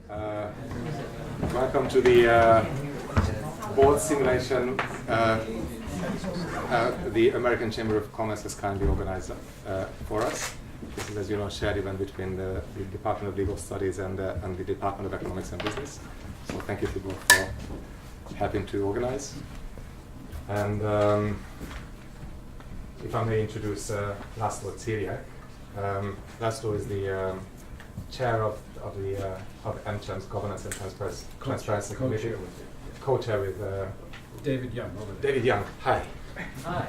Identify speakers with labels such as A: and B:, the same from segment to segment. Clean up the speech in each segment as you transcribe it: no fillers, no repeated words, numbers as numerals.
A: Welcome to the board simulation the American Chamber of Commerce has kindly organized for us. This is, as you know, a shared event between the Department of Legal Studies and the Department of Economics and Business. So thank you to both for helping to organize. And if I may introduce Laszlo Ciriak. Laszlo is the chair of AmCham's Governance and Transparency Committee. Co-chair with
B: David Young.
A: David Young. Hi.
C: Hi.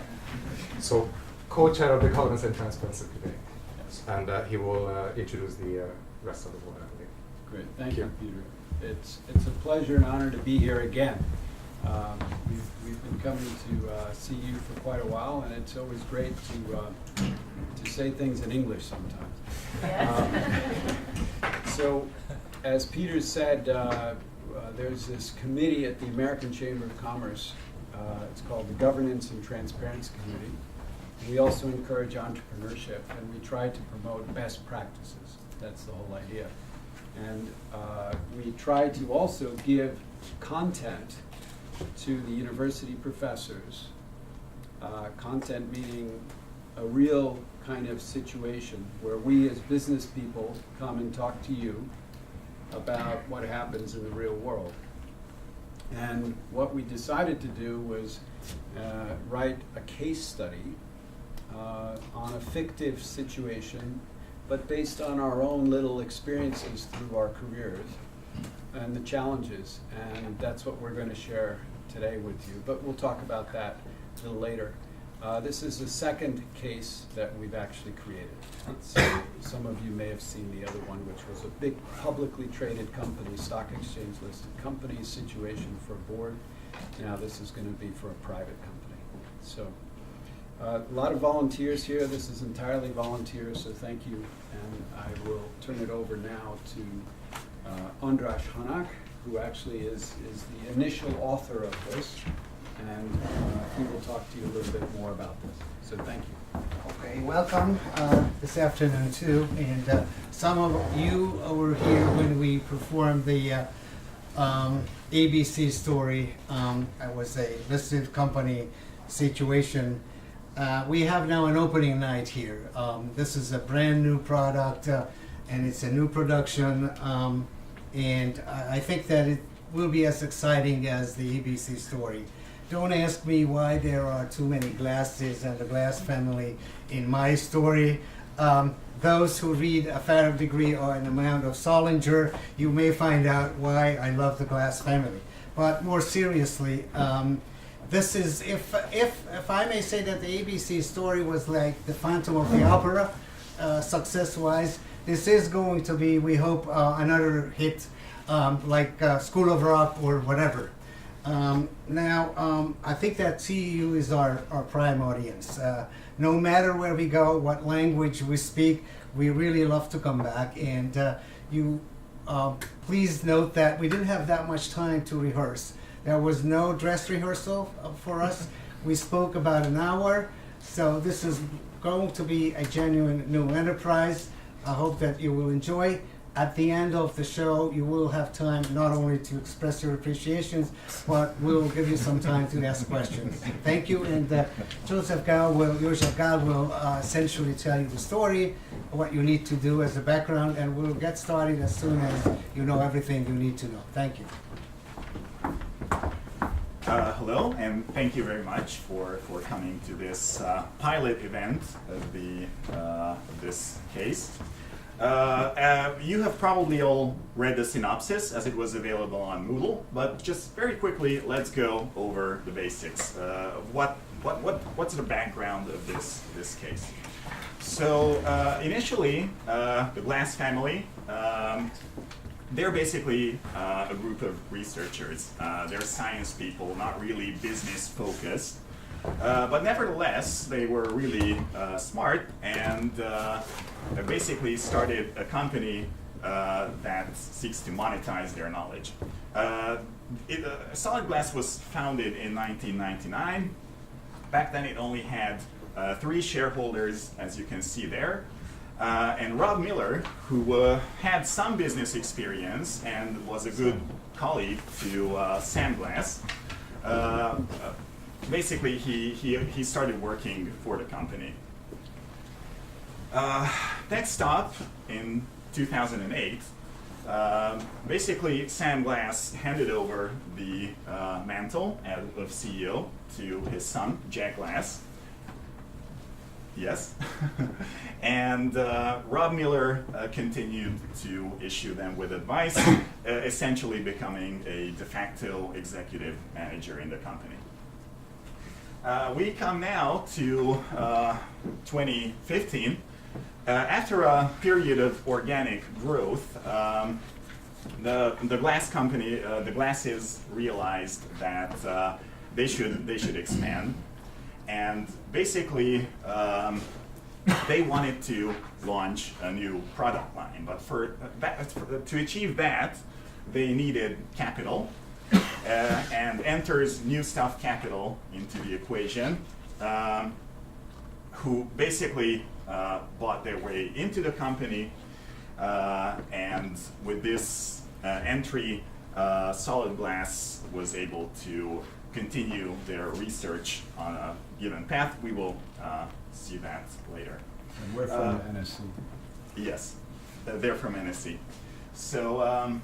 A: So, co-chair of the Governance and Transparency Committee, yes. And he will introduce the rest of the board, I believe.
B: Great. Thank you, Peter. It's a pleasure and honor to be here again. We've been coming to see you for quite a while, and it's always great to say things in English sometimes. So, as Peter said, there's this committee at the American Chamber of Commerce. It's called the Governance and Transparency Committee. We also encourage entrepreneurship, and we try to promote best practices. That's the whole idea. And we try to also give content to the university professors, content meaning a real kind of situation where we as business people come and talk to you about what happens in the real world. And what we decided to do was write a case study on a fictive situation, but based on our own little experiences through our careers and the challenges. And that's what we're going to share today with you. But we'll talk about that a little later. This is the second case that we've actually created. So some of you may have seen the other one, which was a big publicly traded company, stock exchange listed company situation for a board. Now this is going to be for a private company. So a lot of volunteers here. This is entirely volunteers, so thank you. And I will turn it over now to András Hanak, who actually is the initial author of this. And he will talk to you a little bit more about this. So thank you.
C: Okay, welcome this afternoon too. And some of you were here when we performed the ABC story. It was a listed company situation. We have now an opening night here. This is a brand new product and it's a new production. And I think that it will be as exciting as the ABC story. Don't ask me why there are too many glasses and the Glass family in my story. Those who read A Fair Degree or An Amount of Solinger, you may find out why I love the Glass family. But more seriously, this is, if I may say that the ABC story was like the Phantom of the Opera, success-wise, this is going to be, we hope, another hit like School of Rock or whatever. Now, I think that CEU is our prime audience. No matter where we go, what language we speak, we really love to come back. And you please note that we didn't have that much time to rehearse. There was no dress rehearsal for us. We spoke about an hour. So this is going to be a genuine new enterprise. I hope that you will enjoy. At the end of the show, you will have time not only to express your appreciations, but we'll give you some time to ask questions. Thank you, and Joseph Gal will essentially tell you the story, what you need to do as a background, and we'll get started as soon as you know everything you need to know. Thank you.
D: Hello, and thank you very much for coming to this pilot event of this case. You have probably all read the synopsis as it was available on Moodle, but just very quickly, let's go over the basics. What's the background of this case? So initially, the Glass family, they're basically a group of researchers. They're science people, not really business focused. But nevertheless, they were really smart and basically started a company that seeks to monetize their knowledge. Solid Glass was founded in 1999. Back then it only had 3 shareholders, as you can see there. And Rob Miller, who had some business experience and was a good colleague to Sam Glass, basically he started working for the company. Next stop in 2008, basically Sam Glass handed over the mantle of CEO to his son, Jack Glass. Yes. And Rob Miller continued to issue them with advice, essentially becoming a de facto executive manager in the company. We come now to 2015. After a period of organic growth, the glass company, the Glasses, realized that they should expand, and basically they wanted to launch a new product line. But to achieve that, they needed capital, and enters New Stuff Capital into the equation, who basically bought their way into the company, and with this entry, Solid Glass was able to continue their research on a given path. We will see that later.
B: And we're from NSC.
D: Yes, they're from NSC. So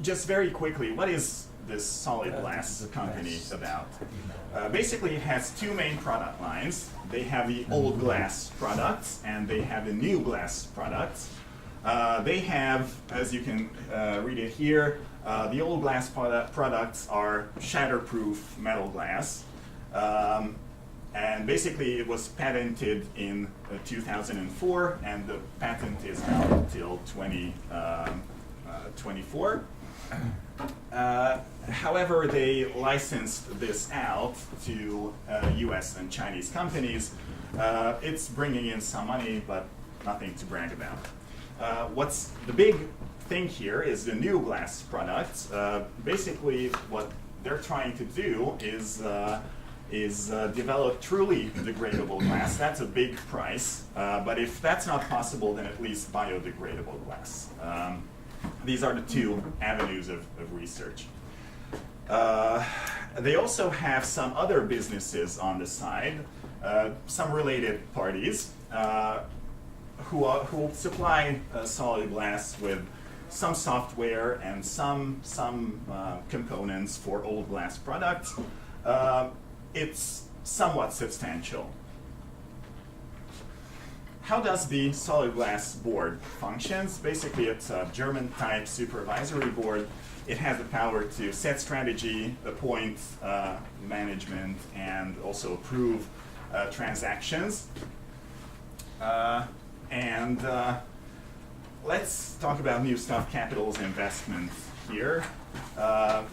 D: just very quickly, what is this Solid Glass company about? Basically, it has two main product lines. They have the old glass products and they have the new glass products. They have, as you can read it here, the old glass products are shatterproof metal glass. And basically it was patented in 2004, and the patent is now until 2024. However, they licensed this out to US and Chinese companies. It's bringing in some money, but nothing to brag about. What's the big thing here is the new glass products. Basically, what they're trying to do is develop truly degradable glass. That's a big price, but if that's not possible, then at least biodegradable glass. These are the two avenues of research. They also have some other businesses on the side, some related parties who supply Solid Glass with some software and some components for old glass products. It's somewhat substantial. How does the Solid Glass board functions? Basically, it's a German-type supervisory board. It has the power to set strategy, appoint management, and also approve transactions. Let's talk about New Stuff Capital's investment here.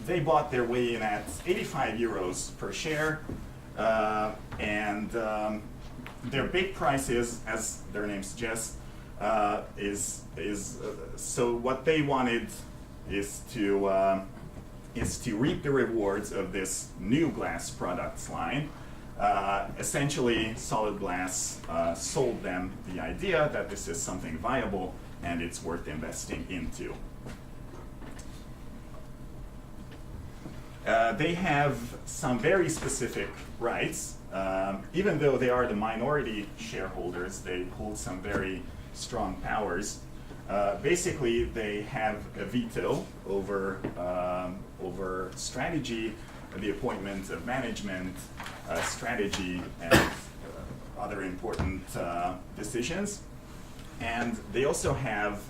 D: They bought their way in at 85 euros per share, and their big price is, as their name suggests, so what they wanted is to reap the rewards of this new glass products line. Essentially, Solid Glass sold them the idea that this is something viable and it's worth investing into. They have some very specific rights. Even though they are the minority shareholders, they hold some very strong powers. Basically, they have a veto over strategy, the appointment of management, strategy, and other important decisions. And they also have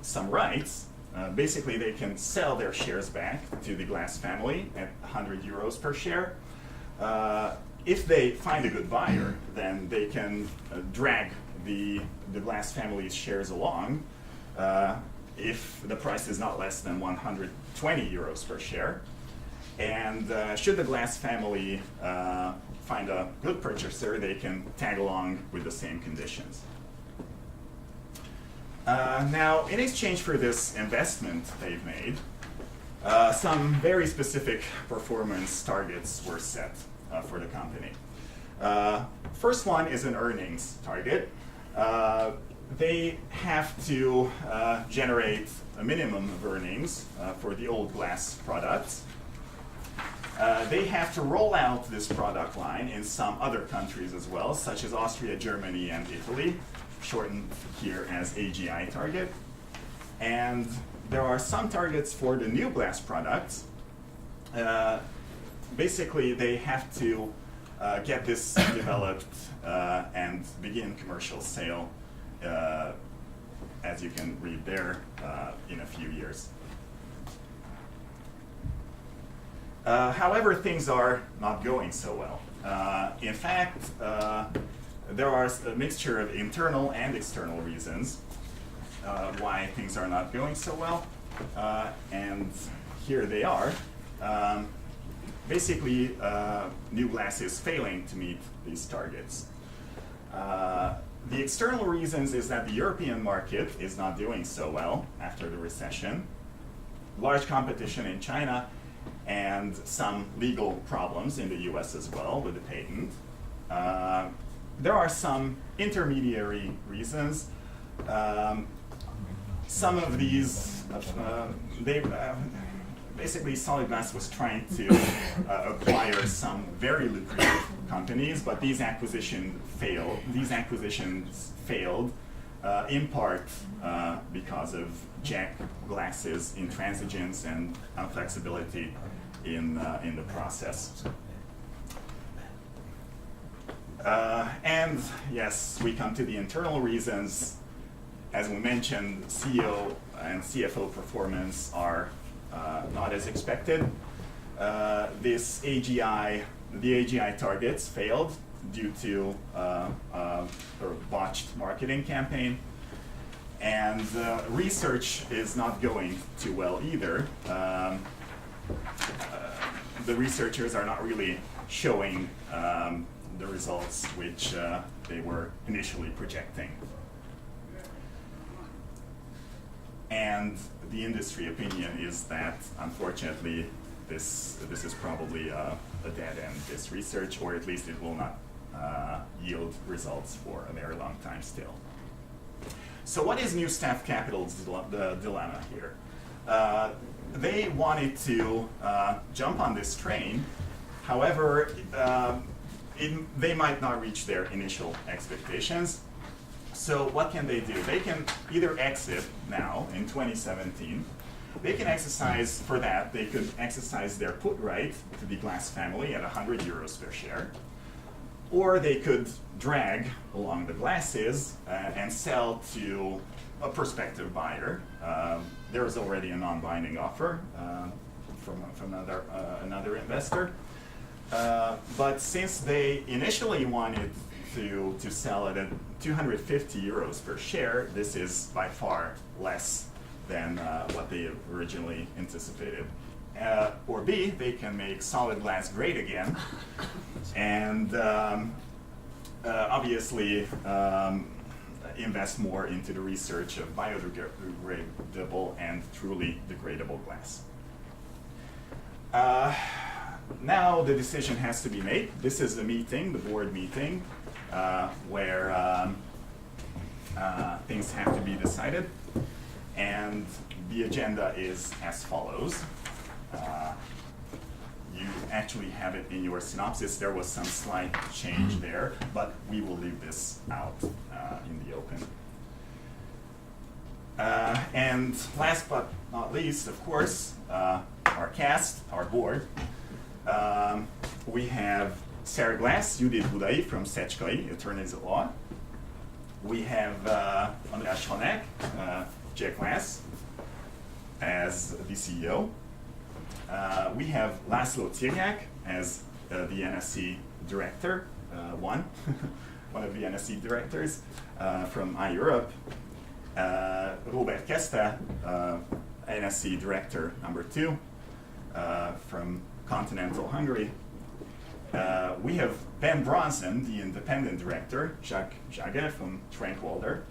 D: some rights. Basically, they can sell their shares back to the Glass family at 100 euros per share. If they find a good buyer, then they can drag the Glass family's shares along if the price is not less than 120 euros per share. And should the Glass family find a good purchaser, they can tag along with the same conditions. Now, in exchange for this investment they've made, some very specific performance targets were set for the company. First one is an earnings target. they have to generate a minimum of earnings for the old glass products. They have to roll out this product line in some other countries as well, such as Austria, Germany, and Italy, shortened here as AGI target. And there are some targets for the new glass products. Basically, they have to get this developed and begin commercial sale, as you can read there, in a few years. However, things are not going so well. In fact, there are a mixture of internal and external reasons why things are not going so well. And here they are. Basically, new glass is failing to meet these targets. The external reasons is that the European market is not doing so well after the recession. Large competition in China and some legal problems in the US as well with the patent. There are some intermediary reasons. Some of these, basically Solid Glass was trying to acquire some very lucrative companies, but these acquisitions failed. These acquisitions failed in part because of jack glasses intransigence and inflexibility in the process. And yes, we come to the internal reasons. As we mentioned, CEO and CFO performance are not as expected. The AGI targets failed due to a botched marketing campaign. And research is not going too well either. The researchers are not really showing the results which they were initially projecting. And the industry opinion is that, unfortunately, this is probably a dead end, this research, or at least it will not yield results for a very long time still. So what is New Staff Capital's dilemma here? They wanted to jump on this train. However, they might not reach their initial expectations. So what can they do? They can either exit now in 2017. They can exercise, for that, they could exercise their put right to the Glass family at 100 euros per share. Or they could drag along the glasses and sell to a prospective buyer. There is already a non-binding offer from another investor. But since they initially wanted to sell it at 250 euros per share, this is by far less than what they originally anticipated. Or B, they can make Solid Glass great again, and obviously invest more into the research of biodegradable and truly degradable glass. Now the decision has to be made. This is the meeting, the board meeting, where things have to be decided. And the agenda is as follows. You actually have it in your synopsis. There was some slight change there, but we will leave this out in the open. And last but not least, of course, our cast, our board. We have Sarah Glass, Judith Budai from Szecskay, attorneys at law. We have András Hanek, Jack Glass, as the CEO. We have László Cirnyák as the NSC director, one of the NSC directors from iEurope. Robert Keste, NSC director number 2 from continental Hungary. We have Ben Bronson, the independent director, Jacques Jager from Trankwalder.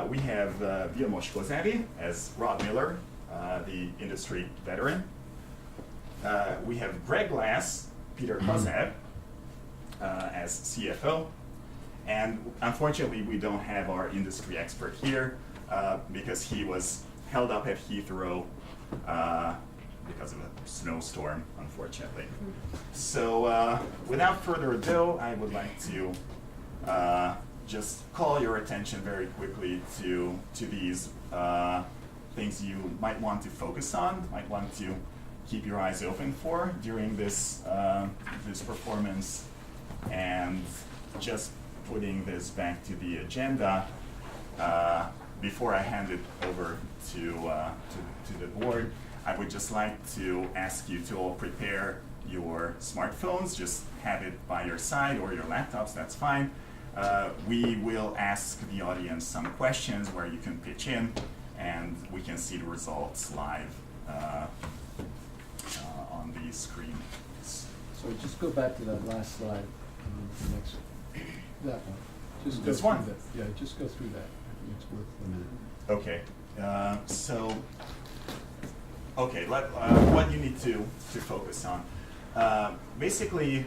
D: We have Vilmos Kozári as Rod Miller, the industry veteran. We have Greg Glass, Peter Kozáv as CFO, And unfortunately, we don't have our industry expert here because he was held up at Heathrow because of a snowstorm, unfortunately. So without further ado, I would like to just call your attention very quickly to these things you might want to focus on, might want to keep your eyes open for during this this performance. And just putting this back to the agenda, before I hand it over to the board, I would just like to ask you to all prepare your smartphones. Just have it by your side, or your laptops, that's fine. We will ask the audience some questions where you can pitch in, and we can see the results live on the screen.
B: So just go back to that last slide, the next, that one. Just go
D: This
B: through
D: one?
B: that. Yeah, just go through that. I think it's worth a minute.
D: Okay, what you need to focus on. Basically,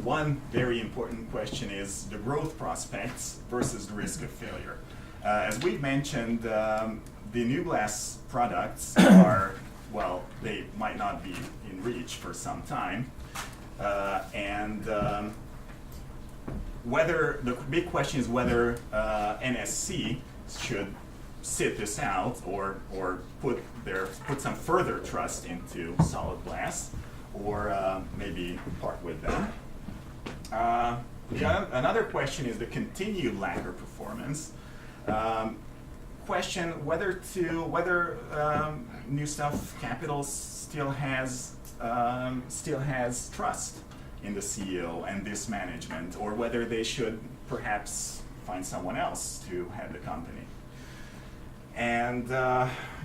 D: one very important question is the growth prospects versus the risk of failure. As we've mentioned, the new glass products are, well, they might not be in reach for some time. Whether the big question is whether NSC should sit this out or put some further trust into solid glass, or maybe part with them. Another question is the continued lacquer performance. Question whether New Stuff Capital still has trust in the CEO and this management, or whether they should perhaps find someone else to head the company. And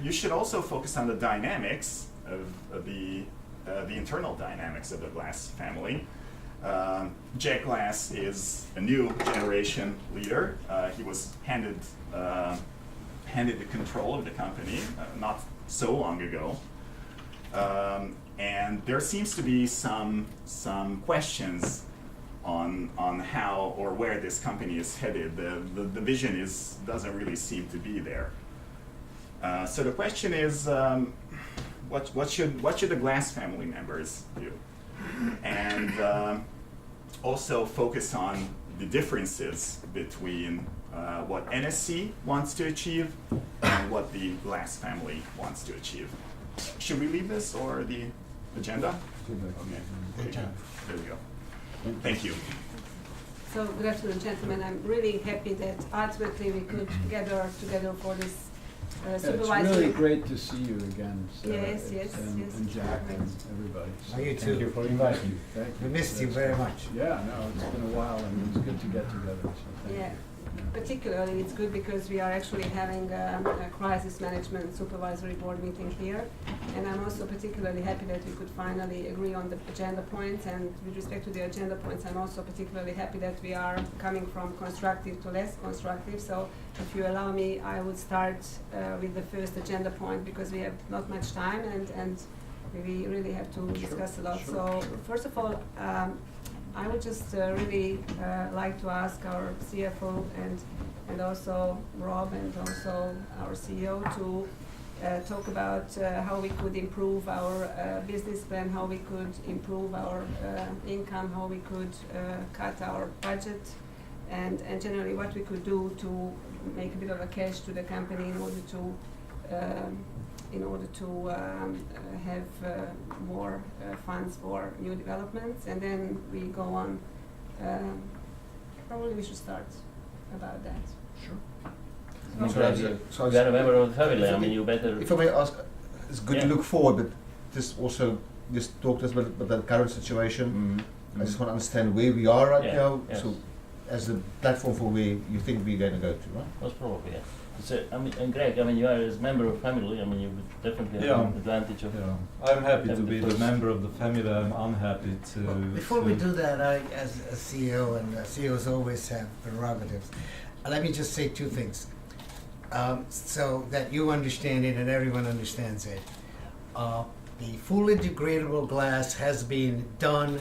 D: you should also focus on the dynamics of the internal dynamics of the Glass family. Jack Glass is a new generation leader. He was handed the control of the company not so long ago. And there seems to be some questions on how or where this company is headed. The vision doesn't really seem to be there. So the question is, what should the Glass family members do? And also focus on the differences between what NSC wants to achieve and what the Glass family wants to achieve. Should we leave this or the agenda? Okay. There we go. Thank you.
E: So, good afternoon, gentlemen. I'm really happy that ultimately we could gather together for this supervisory.
B: It's really great to see you again, Sarah.
E: Yes, yes,
B: and,
E: yes.
B: and Jack and everybody. So
C: You too.
B: Thank you for inviting me. Thank you.
C: We missed you
B: That's
C: very
B: great.
C: much.
B: Yeah, no, it's been a while, and it's good to get together. So thank
E: Yeah,
B: you.
E: particularly it's good because we are actually having a crisis management supervisory board meeting here. And I'm also particularly happy that we could finally agree on the agenda points. And with respect to the agenda points, I'm also particularly happy that we are coming from constructive to less constructive. So if you allow me, I would start with the first agenda point because we have not much time and we really have to discuss a lot. So first of all, I would just really like to ask our CFO and also Rob and also our CEO to talk about how we could improve our business plan, how we could improve our income, how we could cut our budget, and generally what we could do to make a bit of a cash to the company in order to have more funds for new developments. And then we go on. Probably we should start about that.
B: Sure.
F: So you are a member of the family, I mean, you better...
G: If I may ask, it's good to
F: Yeah.
G: look forward, but just talk to us about the current situation.
F: Mhm.
G: I just want to understand where we are right
F: Yeah,
G: now,
F: yes.
G: so as the platform for where you think we're going to go to, right?
F: Most probably, yes. So, I mean, and Greg, I mean, you are as member of family, I mean, you would definitely have
H: Yeah.
F: an advantage of...
H: Yeah, I'm happy to
F: having
H: be the
F: first-
H: member of the family. I'm unhappy to.
C: Before we do that, I, as a CEO, and CEOs always have prerogatives, let me just say two things, so that you understand it and everyone understands it. The fully degradable glass has been done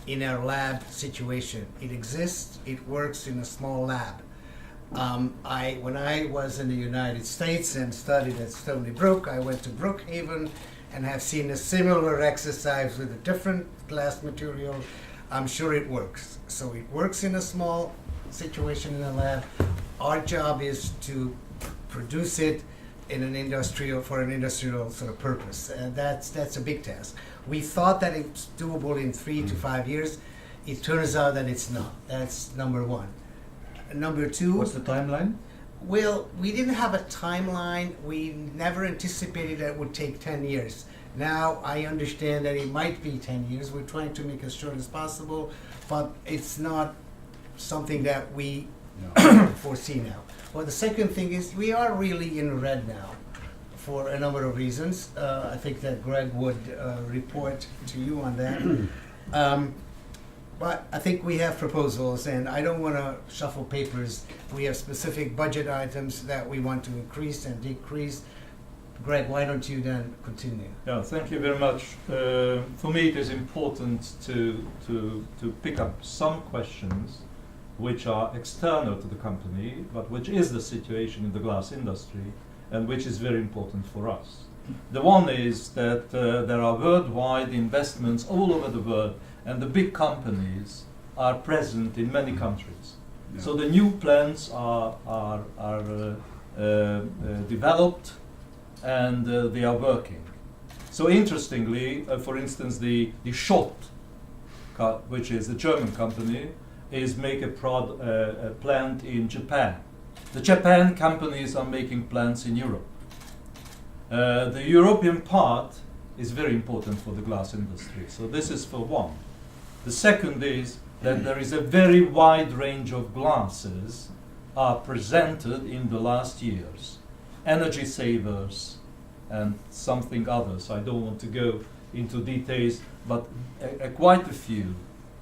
C: in our lab situation. It exists, it works in a small lab. When I was in the United States and studied at Stony Brook, I went to Brookhaven and have seen a similar exercise with a different glass material. I'm sure it works. So it works in a small situation in a lab. Our job is to produce it in an industrial, for an industrial sort of purpose. And that's a big task. We thought that it's doable in 3 to 5 years. It turns out that it's not. That's number one. Number two.
G: What's the timeline?
C: Well, we didn't have a timeline. We never anticipated that it would take 10 years. Now I understand that it might be 10 years. We're trying to make as short as possible, but it's not something that we foresee now. Well, the second thing is we are really in red now for a number of reasons. I think that Greg would report to you on that. But I think we have proposals, and I don't want to shuffle papers. We have specific budget items that we want to increase and decrease. Greg, why don't you then continue?
H: Yeah, thank you very much. For me, it is important to pick up some questions which are external to the company, but which is the situation in the glass industry, and which is very important for us. The one is that there are worldwide investments all over the world, and the big companies are present in many countries.
B: Yeah.
H: So the new plants are developed, and they are working. So interestingly, for instance, the Schott, which is a German company, is make a plant in Japan. The Japan companies are making plants in Europe. The European part is very important for the glass industry. So this is for one. The second is that there is a very wide range of glasses are presented in the last years. Energy savers and something others. I don't want to go into details, but quite a few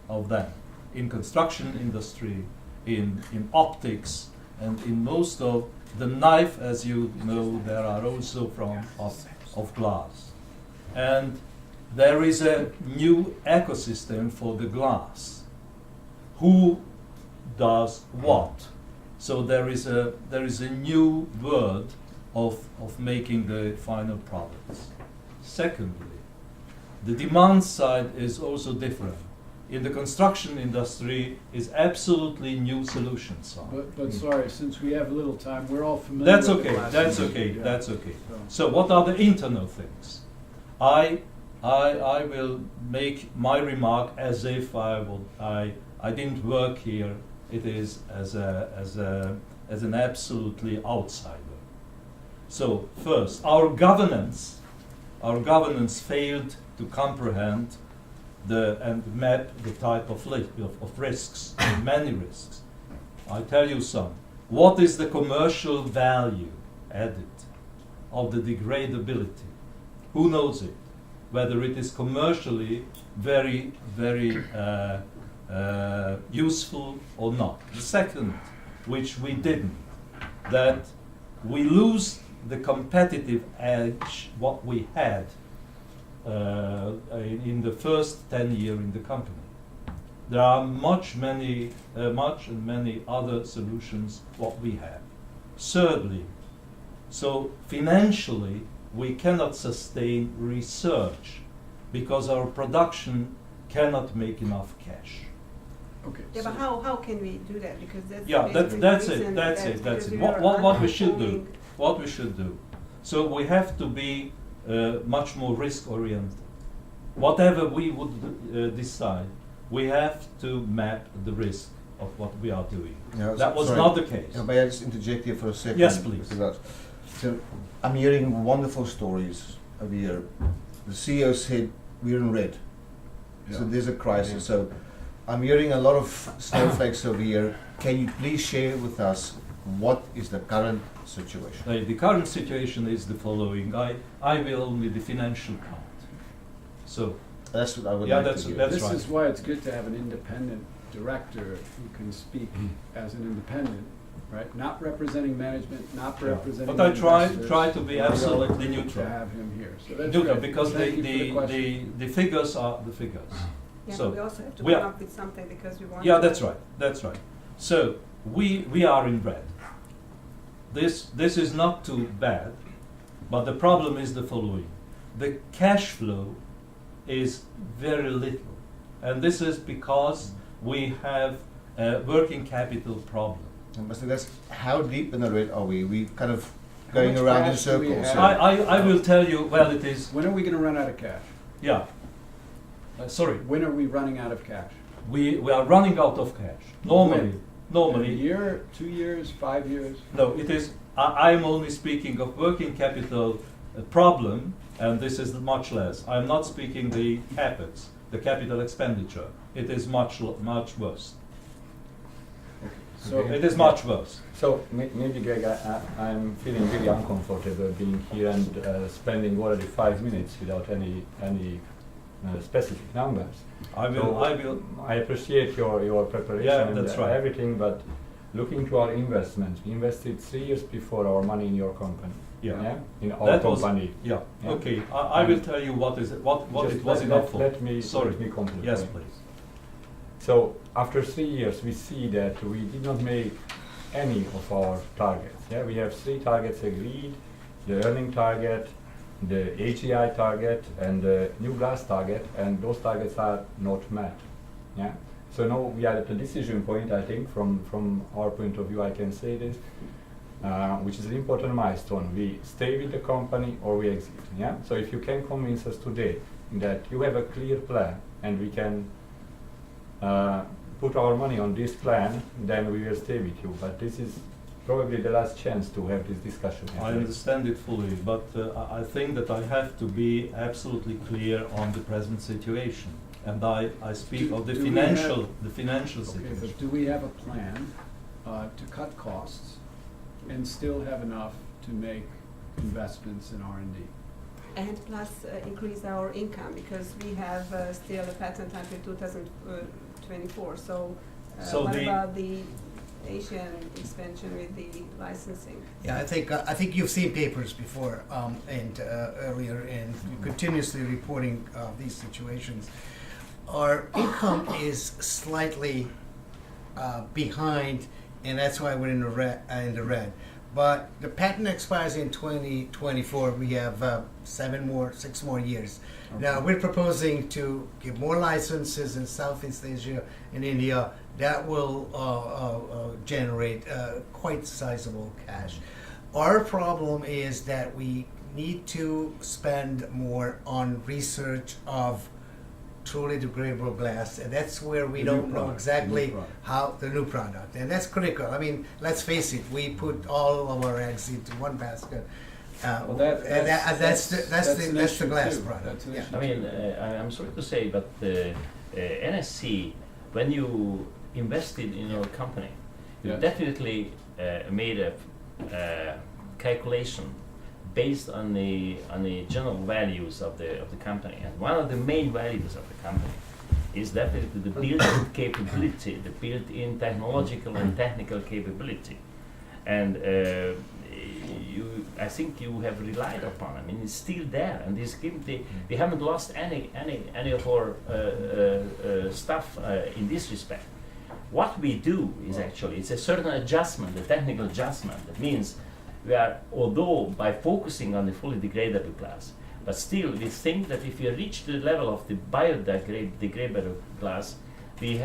H: of them in construction industry, in optics, and in most of the knife, as you know, there are also of glass. And there is a new ecosystem for the glass. Who does what? So there is a new world of making the final products. Secondly, the demand side is also different. In the construction industry is absolutely new solutions.
B: But sorry, since we have little time, we're all familiar
H: That's
B: with
H: okay,
B: the glass
H: that's
B: industry,
H: okay,
B: yeah.
H: that's okay.
B: So-
H: So what are the internal things? I will make my remark as if I didn't work here. It is as an absolutely outsider. So first, our governance failed to comprehend and map the type of risks, many risks. I tell you some. What is the commercial value added of the degradability? Who knows it? Whether it is commercially very, very useful or not. The second, which we didn't, that we lose the competitive edge what we had in the first 10 years in the company. There are much and many other solutions what we have. Thirdly, so financially we cannot sustain research because our production cannot make enough cash.
B: Okay.
E: Yeah,
B: so-
E: but how can we do that? Because that's
H: Yeah,
E: basically
H: that's
E: the
H: it.
E: reason
H: That's
E: that
H: it. That's
E: because
H: it.
E: we are
H: What we should do?
E: underperforming.
H: What we should do? So we have to be much more risk oriented. Whatever we would decide, we have to map the risk of what we are doing.
G: Yeah,
H: That was
G: sorry.
H: not the case.
G: May I just interject here for a second?
H: Yes, please.
G: Mr. Lutz? So I'm hearing wonderful stories over here. The CEO said we're in red. So
B: Yeah.
G: there's a crisis. So I'm hearing a lot of snowflakes over here. Can you please share with us what is the current situation?
H: The current situation is the following. I will only the financial part. So
G: That's what I would
H: Yeah,
G: like
H: that's-
G: to hear.
H: that's
B: This
H: right.
B: is why it's good to have an independent director who can speak as an independent, right? Not representing management, not
H: Yeah.
B: representing.
H: But I
B: investors.
H: try to be
B: We
H: absolutely
B: all need
H: neutral.
B: To have him here, so that's
H: Neutral,
B: great.
H: because
B: Thank you for the question.
H: the figures are the figures.
E: Yeah,
H: So
E: but we also have to
H: we
E: come
H: are-
E: up with something because we want
H: Yeah,
E: to.
H: that's right. That's right. So we are in red. This is not too bad, but the problem is the following: the cash flow is very little, and this is because we have a working capital problem.
G: And Mr. Guest, how deep in the red are we? We kind of going
B: much
G: around in
B: cash do we
G: circles.
B: have?
H: I will tell you. Well, it is.
B: When are we going to run out of cash?
H: Yeah. Sorry,
B: When are we running out of cash?
H: we are running out of cash.
B: A
H: Normally,
B: year, 2 years, 5 years?
H: no. It is. I'm only speaking of working capital problem, and this is much less. I'm not speaking the capex, the capital expenditure. It is much worse.
B: So
H: It is much worse.
I: So maybe, Greg, I'm feeling really uncomfortable being here and spending already 5 minutes without any specific numbers.
H: I will.
I: I appreciate your preparation
H: Yeah,
I: and
H: that's right.
I: everything, but looking to our investments, we invested 3 years before our money in your company.
H: Yeah.
I: In our
H: That was-
I: company.
H: Yeah.
I: Yeah.
H: Okay. I will tell you what
I: Just
H: it was enough for.
I: Let me
H: Sorry.
I: complete.
H: Yes, please.
I: So after 3 years, we see that we did not make any of our targets. Yeah, we have 3 targets agreed: the earning target, the AGI target, and the new glass target, and those targets are not met. Yeah. So now we are at a decision point. I think from our point of view, I can say this, which is an important milestone. We stay with the company or we exit. Yeah. So if you can convince us today that you have a clear plan and we can put our money on this plan, then we will stay with you. But this is probably the last chance to have this discussion.
H: I understand it fully, but I think that I have to be absolutely clear on the present situation, and I speak of the
B: Do we
H: financial
B: Okay,
H: situation.
B: but do we have a plan to cut costs and still have enough to make investments in R&D?
E: And plus increase our income because we have still a patent until 2024. So,
H: So
E: what
H: the-
E: about the Asian expansion with the licensing?
C: Yeah, I think you've seen papers before and earlier, and you're continuously reporting these situations. Our income is slightly behind, and that's why we're in the red. But the patent expires in 2024. We have 6 more years. Now we're proposing to give more licenses in Southeast Asia and India. That will generate quite sizable cash. Our problem is that we need to spend more on research of truly degradable glass, and that's where we
B: The new
C: don't know
B: product,
C: exactly
B: the new product.
C: how the new product, and that's critical. I mean, let's face it, we put all of our eggs into one basket.
B: Well,
C: And that's
B: an
C: the
B: issue
C: glass
B: too.
C: product.
B: That's an
C: Yeah.
B: issue
F: I mean,
B: too.
F: I'm sorry to say, but NSC, when you invested in your company, you
B: Yes.
F: definitely made a calculation based on the general values of the company, and one of the main values of the company is definitely the built-in capability, the built-in technological and technical capability, and I think you have relied upon. I mean, it's still there, and this we haven't lost any of our stuff in this respect. What we do is actually it's a certain adjustment, a technical adjustment. That means we are, although by focusing on the fully degradable glass, but still we think that if we reach the level of the biodegradable glass, we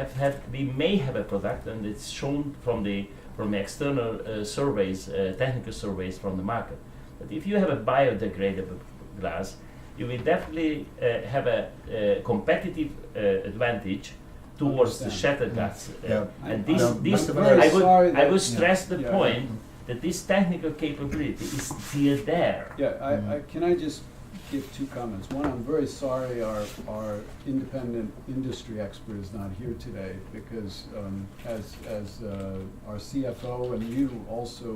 F: may have a product, and it's shown from the external surveys, technical surveys from the market. But if you have a biodegradable glass, you will definitely have a competitive advantage towards the
B: Understand.
F: shattered glass.
G: Yeah.
F: And
B: I'm
F: this
B: very sorry
F: I
B: that-
F: would stress the
B: Yeah.
F: point that this technical capability is still there.
B: Yeah, can I just give 2 comments? One, I'm very sorry our independent industry expert is not here today because as our CFO and you also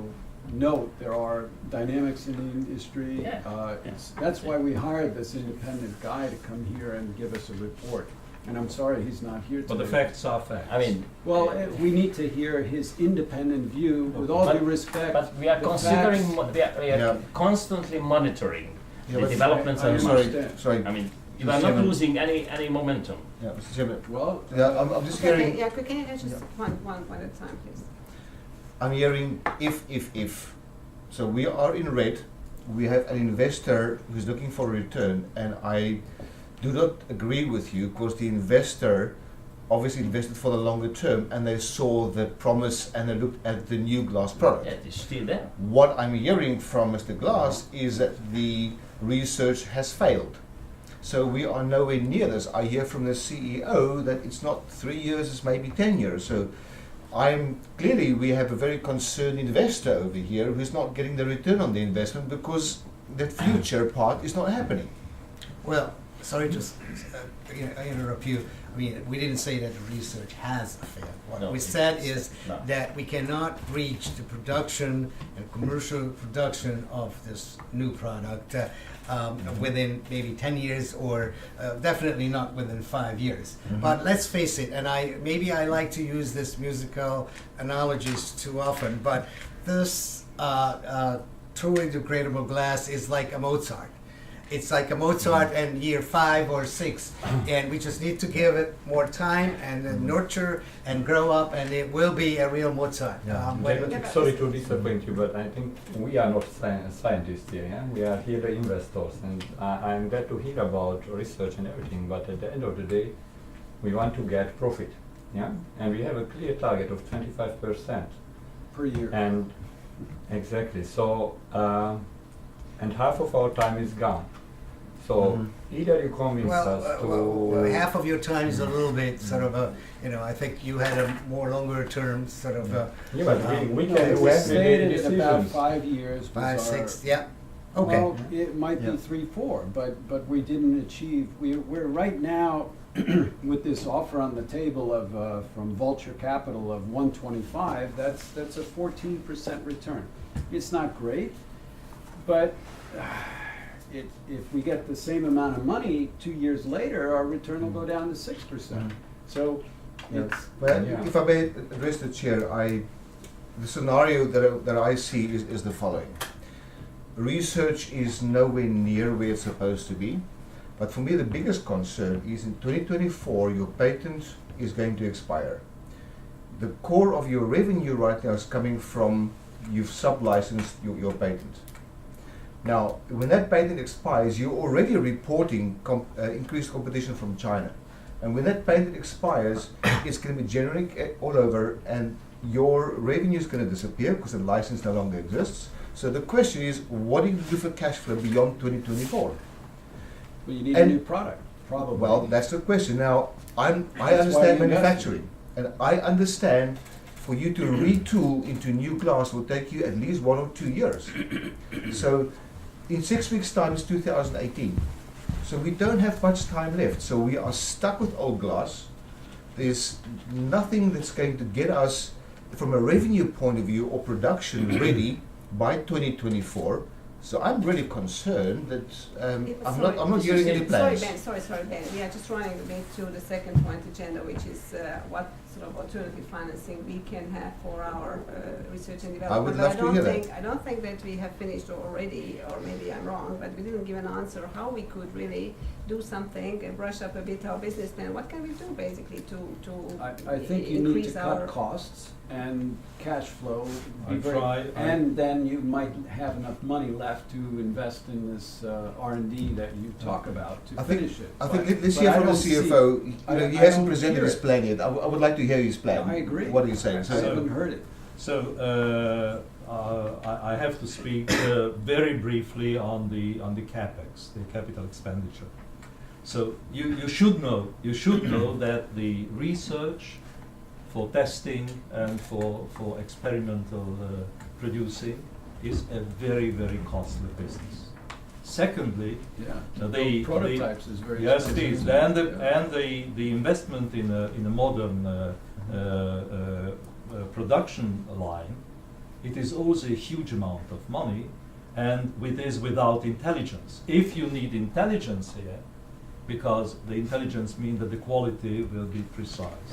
B: note, there are dynamics in the industry.
F: Yeah.
B: That's why we hired this independent guy to come here and give us a report. And I'm sorry he's not here today.
H: But the facts are facts.
F: I mean,
B: Well, we need to hear his independent view, with all
F: But-
B: due respect.
F: but we are
B: the
F: considering,
B: facts-
F: we are
G: Yeah.
F: constantly monitoring
G: Yeah,
F: the
G: but-
F: developments
B: I
F: on the
B: understand.
F: market.
G: Sorry,
F: I mean, You are not losing any momentum.
G: Yeah, Mr. Chairman.
B: Well,
G: Yeah, I'm just hearing.
E: Yeah, can you just one at a time, please?
G: I'm hearing if. So we are in red. We have an investor who's looking for a return, and I do not agree with you because the investor obviously invested for the longer term, and they saw the promise and they looked at the new glass product.
F: It is still there.
G: What I'm hearing from Mr. Glass is that the research has failed. So we are nowhere near this. I hear from the CEO that it's not 3 years, it's maybe 10 years. So clearly we have a very concerned investor over here who's not getting the return on the investment because the future part is not happening.
C: Well, sorry to I interrupt you. I mean, we didn't say that the research has failed. What
F: No,
C: we
F: it's-
C: said is
F: no.
C: that we cannot reach the production and commercial production of this new product within maybe 10 years or definitely not within 5 years. But let's face it, and maybe I like to use this musical analogies too often, but this truly degradable glass is like a Mozart. It's like a Mozart in year 5 or 6, and we just need to give it more time and nurture and grow up, and it will be a real Mozart.
I: Sorry to disappoint you, but I think we are not scientists here. Yeah? We are here the investors, and I'm glad to hear about research and everything. But at the end of the day, we want to get profit. Yeah, and we have a clear target of 25%
B: per year.
I: and exactly. So, and half of our time is gone. So either you convince us to.
C: Well, half of your time is a little bit sort of a, I think you had a more longer term sort of.
I: Yeah, but we
B: No,
I: can
B: it
I: do
B: was
I: everyday
B: stated in about
I: decisions.
B: 5 years. was
C: 5,
B: our-
C: 6, yeah. Okay.
B: Well, it might be
G: Yeah.
B: 3, 4, but we didn't achieve, we're right now with this offer on the table of, from Vulture Capital of 125, that's a 14% return. It's not great, but if we get the same amount of money 2 years later, our return will go down to 6%. So it's,
G: Well,
B: yeah.
G: if I may address the chair, the scenario that I see is the following. Research is nowhere near where it's supposed to be, but for me the biggest concern is in 2024 your patent is going to expire. The core of your revenue right now is coming from you've sub-licensed your patent. Now, when that patent expires, you're already reporting increased competition from China. And when that patent expires, it's going to be generic all over, and your revenue is going to disappear because the license no longer exists. So the question is, what do you do for cash flow beyond 2024?
B: Well, you need a new product, probably.
G: Well, that's the question. Now, I
B: That's why
G: understand
B: you
G: manufacturing, and I understand for you to retool into new glass will take you at least 1 or 2 years. So in 6 weeks' time is 2018. So we don't have much time left. So we are stuck with old glass. There's nothing that's going to get us, from a revenue point of view or production, ready by 2024. So I'm really concerned that I'm not hearing any plans.
E: Sorry, Ben. We are just running a bit to the second point agenda, which is what sort of alternative financing we can have for our research and development.
G: I would
E: But
G: love to hear that.
E: I don't think that we have finished already, or maybe I'm wrong, but we didn't give an answer how we could really do something and brush up a bit our business plan. What can we do basically to
B: I think you need
E: increase
B: to
E: our
B: cut costs and cash flow.
H: I try-
B: And then you might have enough money left to invest in this R&D that you talk about to
G: I think,
B: finish it.
G: I think
B: But-
G: let's
B: but
G: hear
B: I
G: from the
B: don't see-
G: CFO. He
B: I
G: hasn't
B: don't
G: presented
B: hear
G: his
B: it.
G: plan yet. I would like to hear his plan.
B: I agree.
G: What are you saying?
B: I
G: So,
B: haven't heard it.
H: So I have to speak very briefly on the capex, the capital expenditure. So you should know that the research for testing and for experimental producing is a very costly business. Secondly,
B: Yeah.
H: the-
B: Build prototypes is very
H: yes, it
B: expensive.
H: is.
B: Yeah.
H: And the investment in a modern production line, it is also a huge amount of money, and it is without intelligence. If you need intelligence here, because the intelligence means that the quality will be precise.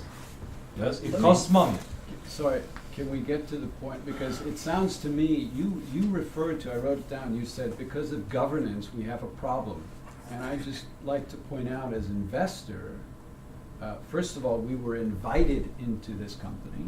H: Yes, it
B: Let me-
H: costs money.
B: Sorry, can we get to the point? Because it sounds to me, you referred to, I wrote it down, you said because of governance, we have a problem. And I just like to point out as investor, first of all, we were invited into this company,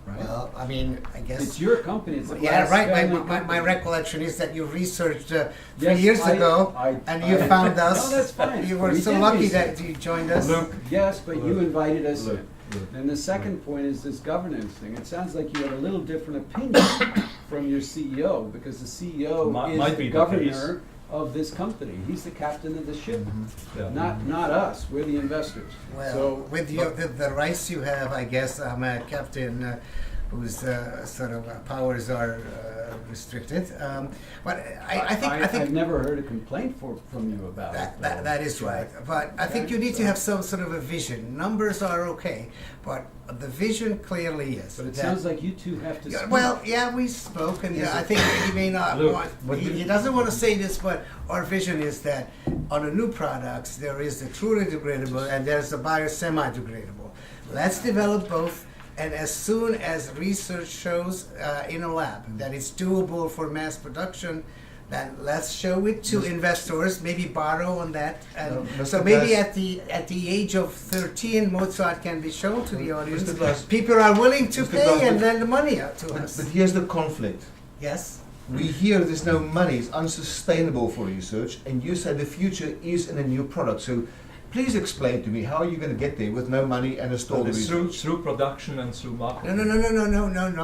B: right?
C: Well, I mean, I guess.
B: It's your company, it's a
C: Yeah,
B: glass
C: right.
B: family
C: My
B: company.
C: recollection is that you researched 3
B: Yes,
C: years
B: I-
C: ago,
B: I-
C: and you
B: I-
C: found us.
B: No, that's fine.
C: You were
B: We
C: so
B: did
C: lucky
B: research.
C: that you joined us.
I: Look,
B: Yes, but you
I: Look.
B: invited us
I: Look.
B: in. And the second point is this governance thing. It sounds like you have a little different opinion from your CEO, because the CEO
H: Might
B: is
H: be
B: the
H: the
B: governor of this company. He's the captain of the ship,
H: Yeah.
B: not us. We're the investors.
C: Well,
B: So,
C: with your, the rights you have, I guess I'm a captain whose sort of powers are restricted. But I think
B: I've never heard a complaint from you about it. though.
C: that is right. But I think you need to have some sort of a vision. Numbers are okay, but the vision clearly is.
B: But it
C: that-
B: sounds like you two have to
C: Yeah,
B: speak.
C: well, yeah, we spoke, and I think he may not
I: Look,
C: want.
I: but
C: He doesn't want to say this, but our vision is that on the new products there is the truly degradable and there's the bio-semi-degradable. Let's develop both, and as soon as research shows in a lab that it's doable for mass production, then let's show it to investors. Maybe borrow on that, and
G: No,
C: so
G: Mr.
C: maybe
G: Glass-
C: at the age of 13, Mozart can be shown to the audience.
G: Mr. Glass-
C: People are willing to
G: Mr.
C: pay
G: Glass,
C: and
G: but-
C: lend the money out to
G: But
C: us.
G: here's the conflict.
C: Yes.
G: We hear there's no money, it's unsustainable for research, and you say the future is in a new product. So please explain to me how you're going to get there with no money and a stalled
H: It's
G: research.
H: through production and through marketing.
C: No.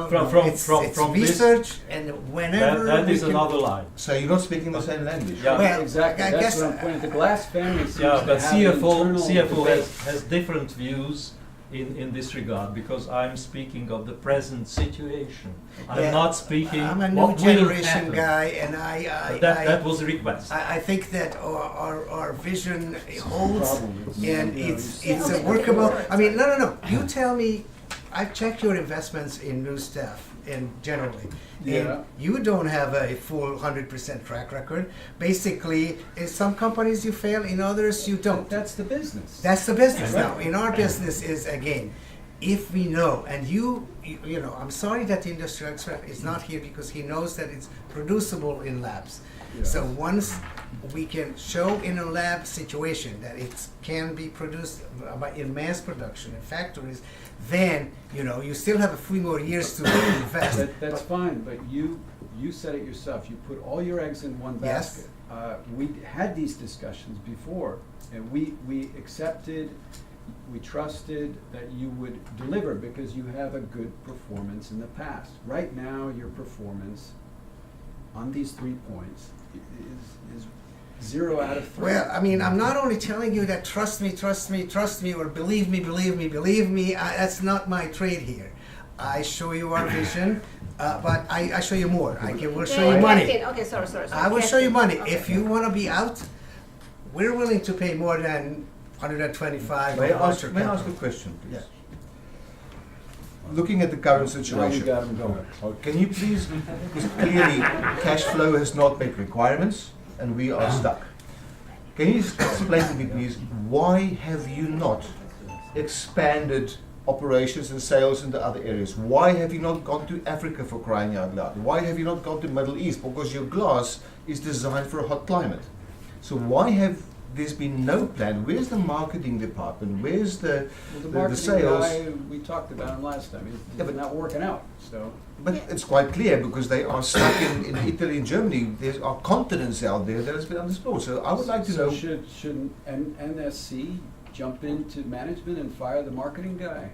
C: It's
H: From this-
C: research, and whenever
H: That
C: we
H: is
C: can-
H: another line.
G: So you're not speaking the same language.
H: Yeah.
C: Well,
B: Exactly,
C: I
B: that's
C: guess-
B: what I'm pointing. The Glass family seems
H: Yeah,
B: to
H: but
B: have
H: CFO,
B: internal
H: CFO
B: debates.
H: has different views in this regard, because I'm speaking of the present situation. I'm
C: Yeah,
H: not speaking
C: I'm a new
H: what will
C: generation
H: happen.
C: guy, and
H: But that was a request.
C: I think that our vision holds,
B: problem is-
C: and
B: Yeah,
C: it's a workable. I mean, no. You tell me. I've checked your investments in new staff, and generally,
B: Yeah.
C: and you don't have a full 100% track record. Basically, in some companies you fail, in others you don't.
B: That's the business.
C: That's the business
B: Right.
C: now. In our business is again, if we know, and you know, I'm sorry that the industrial expert is not here because he knows that it's producible in labs.
B: Yeah.
C: So once we can show in a lab situation that it can be produced in mass production in factories, then you still have a few more years to invest.
B: That's fine, but you said it yourself. You put all your eggs in one
C: Yes.
B: basket. We had these discussions before, and we accepted, we trusted that you would deliver because you have a good performance in the past. Right now, your performance on these 3 points is 0 out of 3.
C: Well, I mean, I'm not only telling you that trust me, or believe me. That's not my trade here. I show you our vision, but I show you more. Will show you money.
E: Okay, sorry.
C: I will show you money.
E: Okay.
C: If you want to be out, we're willing to pay more than 125.
G: May I
C: or
G: ask
C: voucher
G: a
C: company.
G: question, please?
C: Yeah.
G: Looking at the current
B: Now we
G: situation,
B: got 'em going.
G: can you please, because clearly cash flow has not met requirements and we are stuck. Can you explain to me, please, why have you not expanded operations and sales into other areas? Why have you not gone to Africa, for crying out loud? Why have you not gone to Middle East? Because your glass is designed for a hot climate. So why have there's been no plan? Where's the marketing department? Where's
B: Well, the
G: the
B: marketing
G: sales?
B: guy, we talked about him last time.
G: Yeah,
B: He's
G: but-
B: not working out, so.
G: But it's quite clear because they are stuck in Italy and Germany. There are continents out there that has been underexplored. So I would like to
B: So
G: know.
B: should NSC jump into management and fire the marketing guy?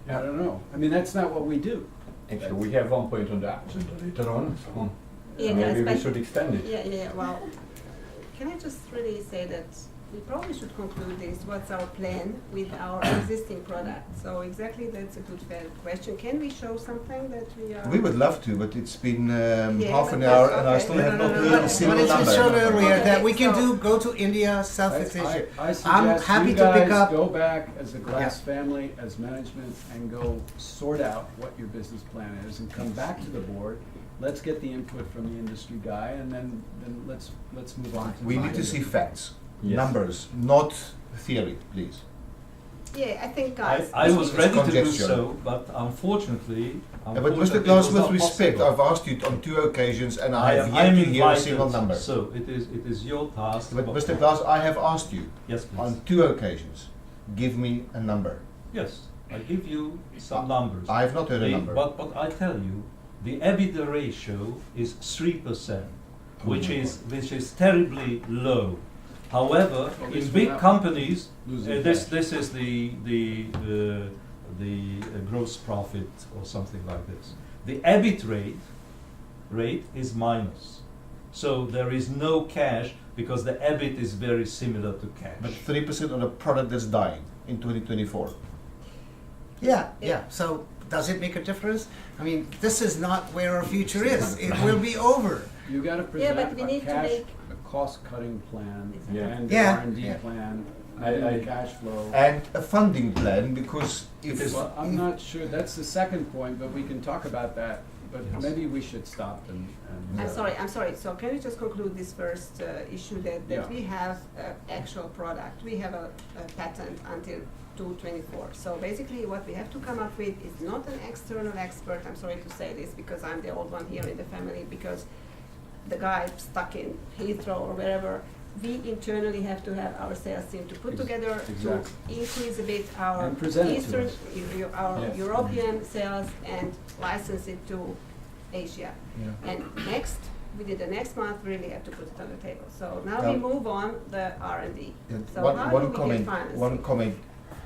B: I don't know. I mean, that's not what we do.
I: Actually, we have one point on the agenda later on.
E: Yeah,
I: Maybe we
E: but-
I: should extend it.
E: Yeah, well, can I just really say that we probably should conclude this, what's our plan with our existing product? So exactly, that's a good fair question. Can we show something that we are?
G: We would love to, but it's been
E: Yeah,
G: half
E: but
G: an hour
E: that's
G: and I
E: okay.
G: still have not
C: No,
G: heard a
C: What
G: single
C: is we showed
G: number.
C: earlier that we can
E: Okay, so-
C: go to India, Southeast
B: I
C: Asia. I'm
B: suggest
C: happy
B: you
C: to pick
B: guys
C: up.
B: go back as a Glass
C: Yeah.
B: family, as management, and go sort out what your business plan is and come back to the board. Let's get the input from the industry guy and then let's move on to.
G: We need to
B: marketing.
G: see facts,
I: Yes.
G: numbers, not theory, please.
E: Yeah, I think, guys.
H: I was
E: we-
H: ready to do
G: congestion.
H: so, but unfortunately,
G: Yeah, but Mr.
H: it
G: Glass,
H: was
G: with
H: not
G: respect,
H: possible.
G: I've asked you on 2 occasions and I have
H: am
G: yet to hear a single
H: invited,
G: number.
H: so it is your task.
G: But Mr. Glass, I have asked you
H: Yes, please.
G: on 2 occasions, give me a number.
H: Yes, I give you some numbers.
G: I have not heard a
H: The-
G: number.
H: But I tell you, the EBITDA ratio is 3%, which is terribly low. However,
B: Well,
H: in
B: this
H: big
B: will
H: companies,
B: losing
H: this
B: cash.
H: is the gross profit or something like this. The EBIT rate is minus, so there is no cash because the EBIT is very similar to cash.
G: But 3% on a product that's dying in 2024.
C: Yeah. So does it make a difference? I mean, this is not where our future is. It will be over.
B: You gotta
E: Yeah,
B: present
E: but we
B: a
E: need to
B: cash,
E: make-
B: a cost-cutting plan,
I: Yeah.
B: and
C: Yeah.
B: R&D
G: Yeah.
B: plan,
I: I-
B: and
I: I-
B: cash flow.
G: And a funding plan, because if
B: Well, I'm not sure, that's the second point, but we can talk about that, but
H: Yes.
B: maybe we should stop and.
E: I'm sorry, so can we just conclude this first issue that
B: Yeah.
E: we have actual product, we have a patent until 2/24. So basically what we have to come up with is not an external expert, I'm sorry to say this because I'm the old one here in the family, because the guy stuck in Heathrow or wherever, we internally have to have our sales team to put together to
B: Exactly.
E: increase a bit our
B: And present it to
E: Eastern,
B: us.
E: our
I: Yes.
E: European sales and license it to Asia.
B: Yeah.
E: And next, within the next month, we really have to put it on the table. So now we
G: Now-
E: move on the R&D. So
G: one,
E: how do
G: one
E: we
G: comment,
E: get financing?
G: one comment.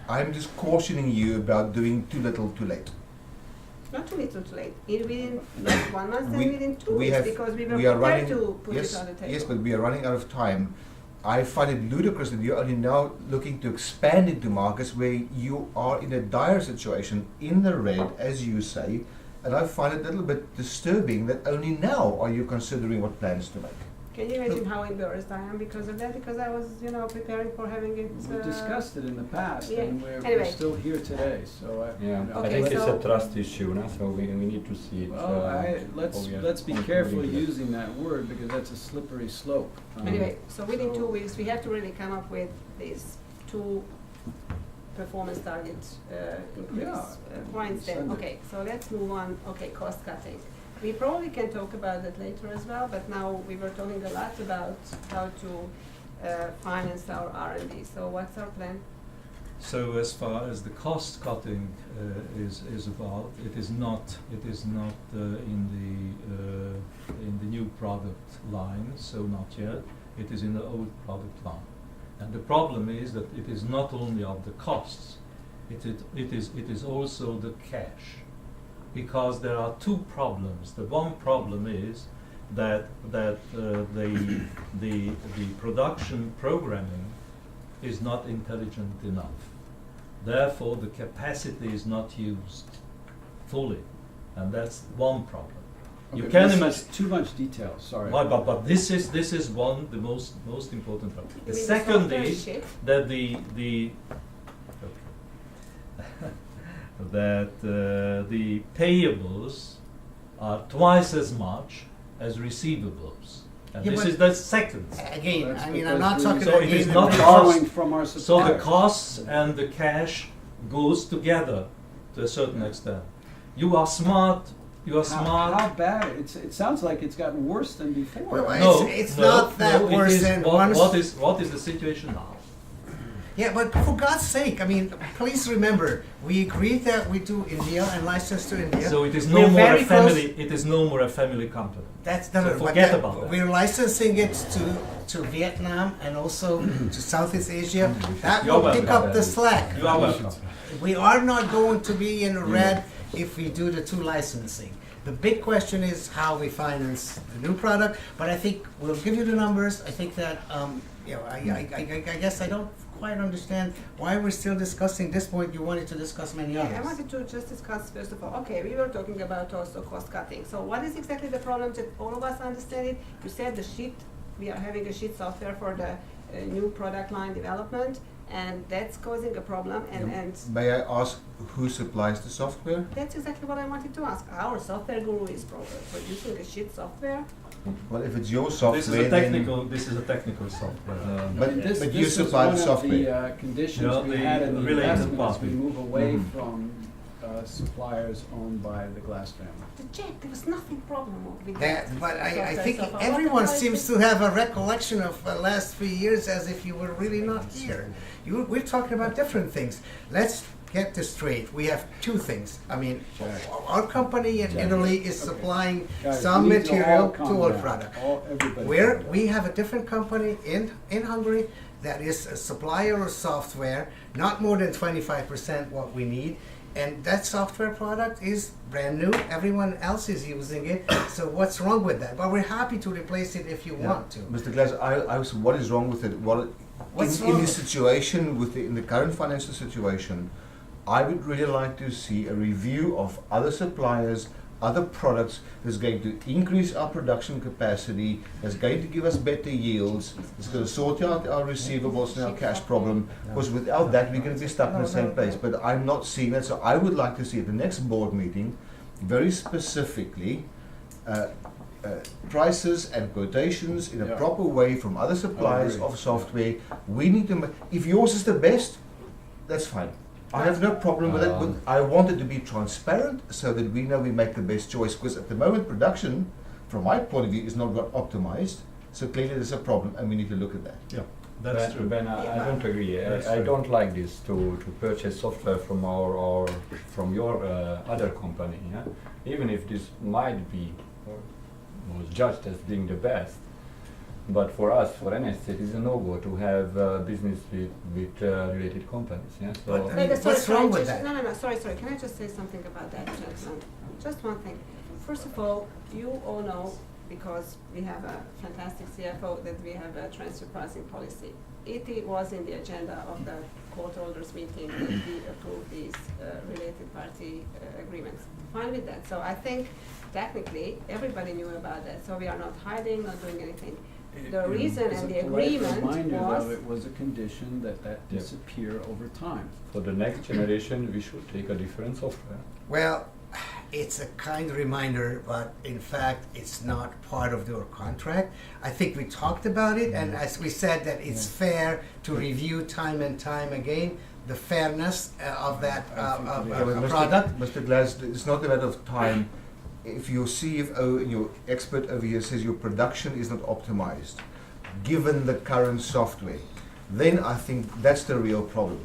G: I'm just cautioning you about doing too little too late.
E: Not too little, too late. Within not 1 month, and
G: We-
E: within 2
G: we
E: weeks,
G: have-
E: because we were
G: we are
E: prepared
G: running,
E: to put
G: yes,
E: it on the table.
G: yes, but we are running out of time. I find it ludicrous that you're only now looking to expand into markets where you are in a dire situation, in the red, as you say, and I find it a little bit disturbing that only now are you considering what plans to make.
E: Can you imagine how embarrassed I am because of that? Because I was, preparing for having it.
B: We discussed it in the past,
E: yeah.
B: and we're
E: Anyway.
B: still here today, so I.
I: Yeah,
B: you know,
E: Okay,
I: I think it's
E: so-
I: a trust issue, no? So we need to see it.
B: Well, let's
I: how we are
B: be
I: concluding
B: careful
I: this.
B: using that word, because that's a slippery slope.
E: Anyway, so within
B: So-
E: 2 weeks, we have to really come up with these 2 performance target increase points then.
B: send it.
E: Okay, so let's move on. Okay, cost cutting. We probably can talk about that later as well, but now we were talking a lot about how to finance our R&D. So what's our plan?
H: So as far as the cost cutting is about, it is not in the new product line. So not yet. It is in the old product line, and the problem is that it is not only of the costs. It is also the cash, because there are 2 problems. The one problem is that the production programming is not intelligent enough. Therefore, the capacity is not used fully, and that's one problem. You
B: Okay,
H: can
B: this
H: imagine.
B: is too much detail, sorry.
H: But this is one the most important problem.
E: You
H: The
E: mean
H: second
E: software
H: is
E: shit?
H: that the payables are twice as much as receivables, and
C: Yeah,
H: this
C: but-
H: is the second.
C: Again,
B: That's
C: I mean, I'm
B: because
C: not
B: we-
C: talking
H: So it is
C: again
H: not
C: about-
B: borrowing
H: cost.
B: from our
H: So
B: suppliers.
H: the costs and the cash goes together to a certain extent. You are smart. You are
B: How
H: smart.
B: bad? It sounds like it's gotten worse than before.
C: Well, I-
H: No,
C: it's
H: no,
C: not that
H: no, it
C: worse
H: is
C: than
H: what,
C: once-
H: what is the situation now?
C: Yeah, but for God's sake, I mean, please remember, we agreed that we do India and license to India.
H: So it is
C: We're
H: no more a
C: very close-
H: family. It is no more a family company.
C: That's
H: So
C: but
H: forget about that.
C: We're licensing it to Vietnam and also to Southeast Asia. That
H: You're
C: will pick
H: welcome.
C: up the slack.
H: You are welcome.
C: We are not going to be in the red if we do the 2 licensing. The big question is how we finance the new product, but I think we'll give you the numbers. I think that, I guess I don't quite understand why we're still discussing this point. You wanted to discuss many
E: Yeah, I
C: others.
E: wanted to just discuss first of all, okay, we were talking about also cost cutting. So what is exactly the problem that all of us understand it? You said the sheet, we are having a sheet software for the new product line development, and that's causing a problem, and
G: May I ask who supplies the software?
E: that's exactly what I wanted to ask. Our software guru is producing a sheet software.
G: Well, if it's your software,
H: This is a technical. This is a technical software.
G: But-
B: This
G: but you
B: was
G: supply the
B: one
G: software.
B: of the conditions
H: Yeah,
B: we
H: the
B: had in the
H: related
B: investment as we
H: party.
B: move away
H: Mhm.
B: from suppliers owned by the Glass family.
E: The check, there was nothing problem with
C: That,
E: that.
C: but I
E: software
C: think
E: so far.
C: everyone
E: What
C: seems to have a recollection of the last 3 years as if you were really not here. We're talking about different things. Let's get this straight. We have two things. I mean, our company in Italy is
B: Okay.
C: supplying
B: Guys,
C: some
B: we need to all
C: material
B: calm
C: to our
B: down.
C: product.
B: Everybody
C: Where
B: calm down.
C: we have a different company in Hungary that is a supplier of software, not more than 25% what we need, and that software product is brand new. Everyone else is using it, so what's wrong with that? But we're happy to replace it if you want to.
G: Mr. Glass, I was, what is wrong with it? Well,
C: What's
G: in
C: wrong?
G: this situation, in the current financial situation, I would really like to see a review of other suppliers, other products that's going to increase our production capacity, that's going to give us better yields, that's going to sort out our receivables and our cash problem, because without that we're going to be stuck in the same place. But I'm not seeing that, so I would like to see at the next board meeting, very specifically, prices and quotations in a
B: Yeah.
G: proper way from other suppliers
B: agree.
G: of software. We need to, if yours is the best, that's fine. I have no problem with it, but I want it to be transparent so that we know we make the best choice. Because at the moment, production, from my point of view, is not got optimized. So clearly, there's a problem, and we need to look at that.
H: Yeah, that's true.
I: Ben, I don't agree.
H: That's
I: I
H: true.
I: don't like this to purchase software from our from your other company. Yeah? Even if this might be or was judged as being the best, but for us, for NSC, it is a no-go to have business with related companies. Yeah? So
C: But,
E: Wait,
C: What's
E: sorry,
C: wrong
E: can I
C: with
E: just-
C: that?
E: No, sorry. Can I just say something about that, gentlemen? Just one thing. First of all, you all know, because we have a fantastic CFO, that we have a transfer pricing policy. It was in the agenda of the court holders meeting that we approved these related party agreements. Fine with that. So I think technically everybody knew about that. So we are not hiding, not doing anything. The reason
B: As
E: and
B: a
E: the
B: polite
E: agreement
B: reminder,
E: was.
B: though, it was a condition that
I: Yeah.
B: disappear over time.
I: for the next generation, we should take a different software.
C: Well, it's a kind reminder, but in fact, it's not part of your contract. I think we talked about it, and as we said that it's fair to review time and time again the fairness of that
G: Yeah, but
C: product.
G: Mr. Glass, it's not a matter of time. If your CFO and your expert over here says your production is not optimized, given the current software, then I think that's the real problem.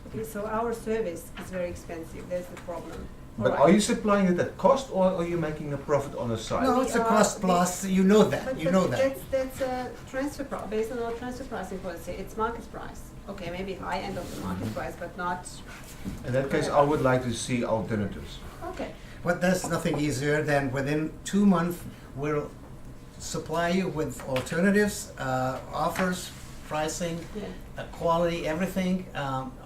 E: Okay, so our service is very expensive. That's the problem.
G: But
E: All
G: are
E: right.
G: you supplying it at cost, or are you making a profit on the side?
C: No,
E: We
C: it's a
E: are-
C: cost plus, you know that,
E: But
C: you know that.
E: That's a transfer based on our transfer pricing policy. It's market price. Okay, maybe high end of the market price, but not.
G: In that case, I would like to see alternatives.
E: Okay.
C: But there's nothing easier than within 2 months, we'll supply you with alternatives, offers, pricing,
E: Yeah.
C: quality, everything.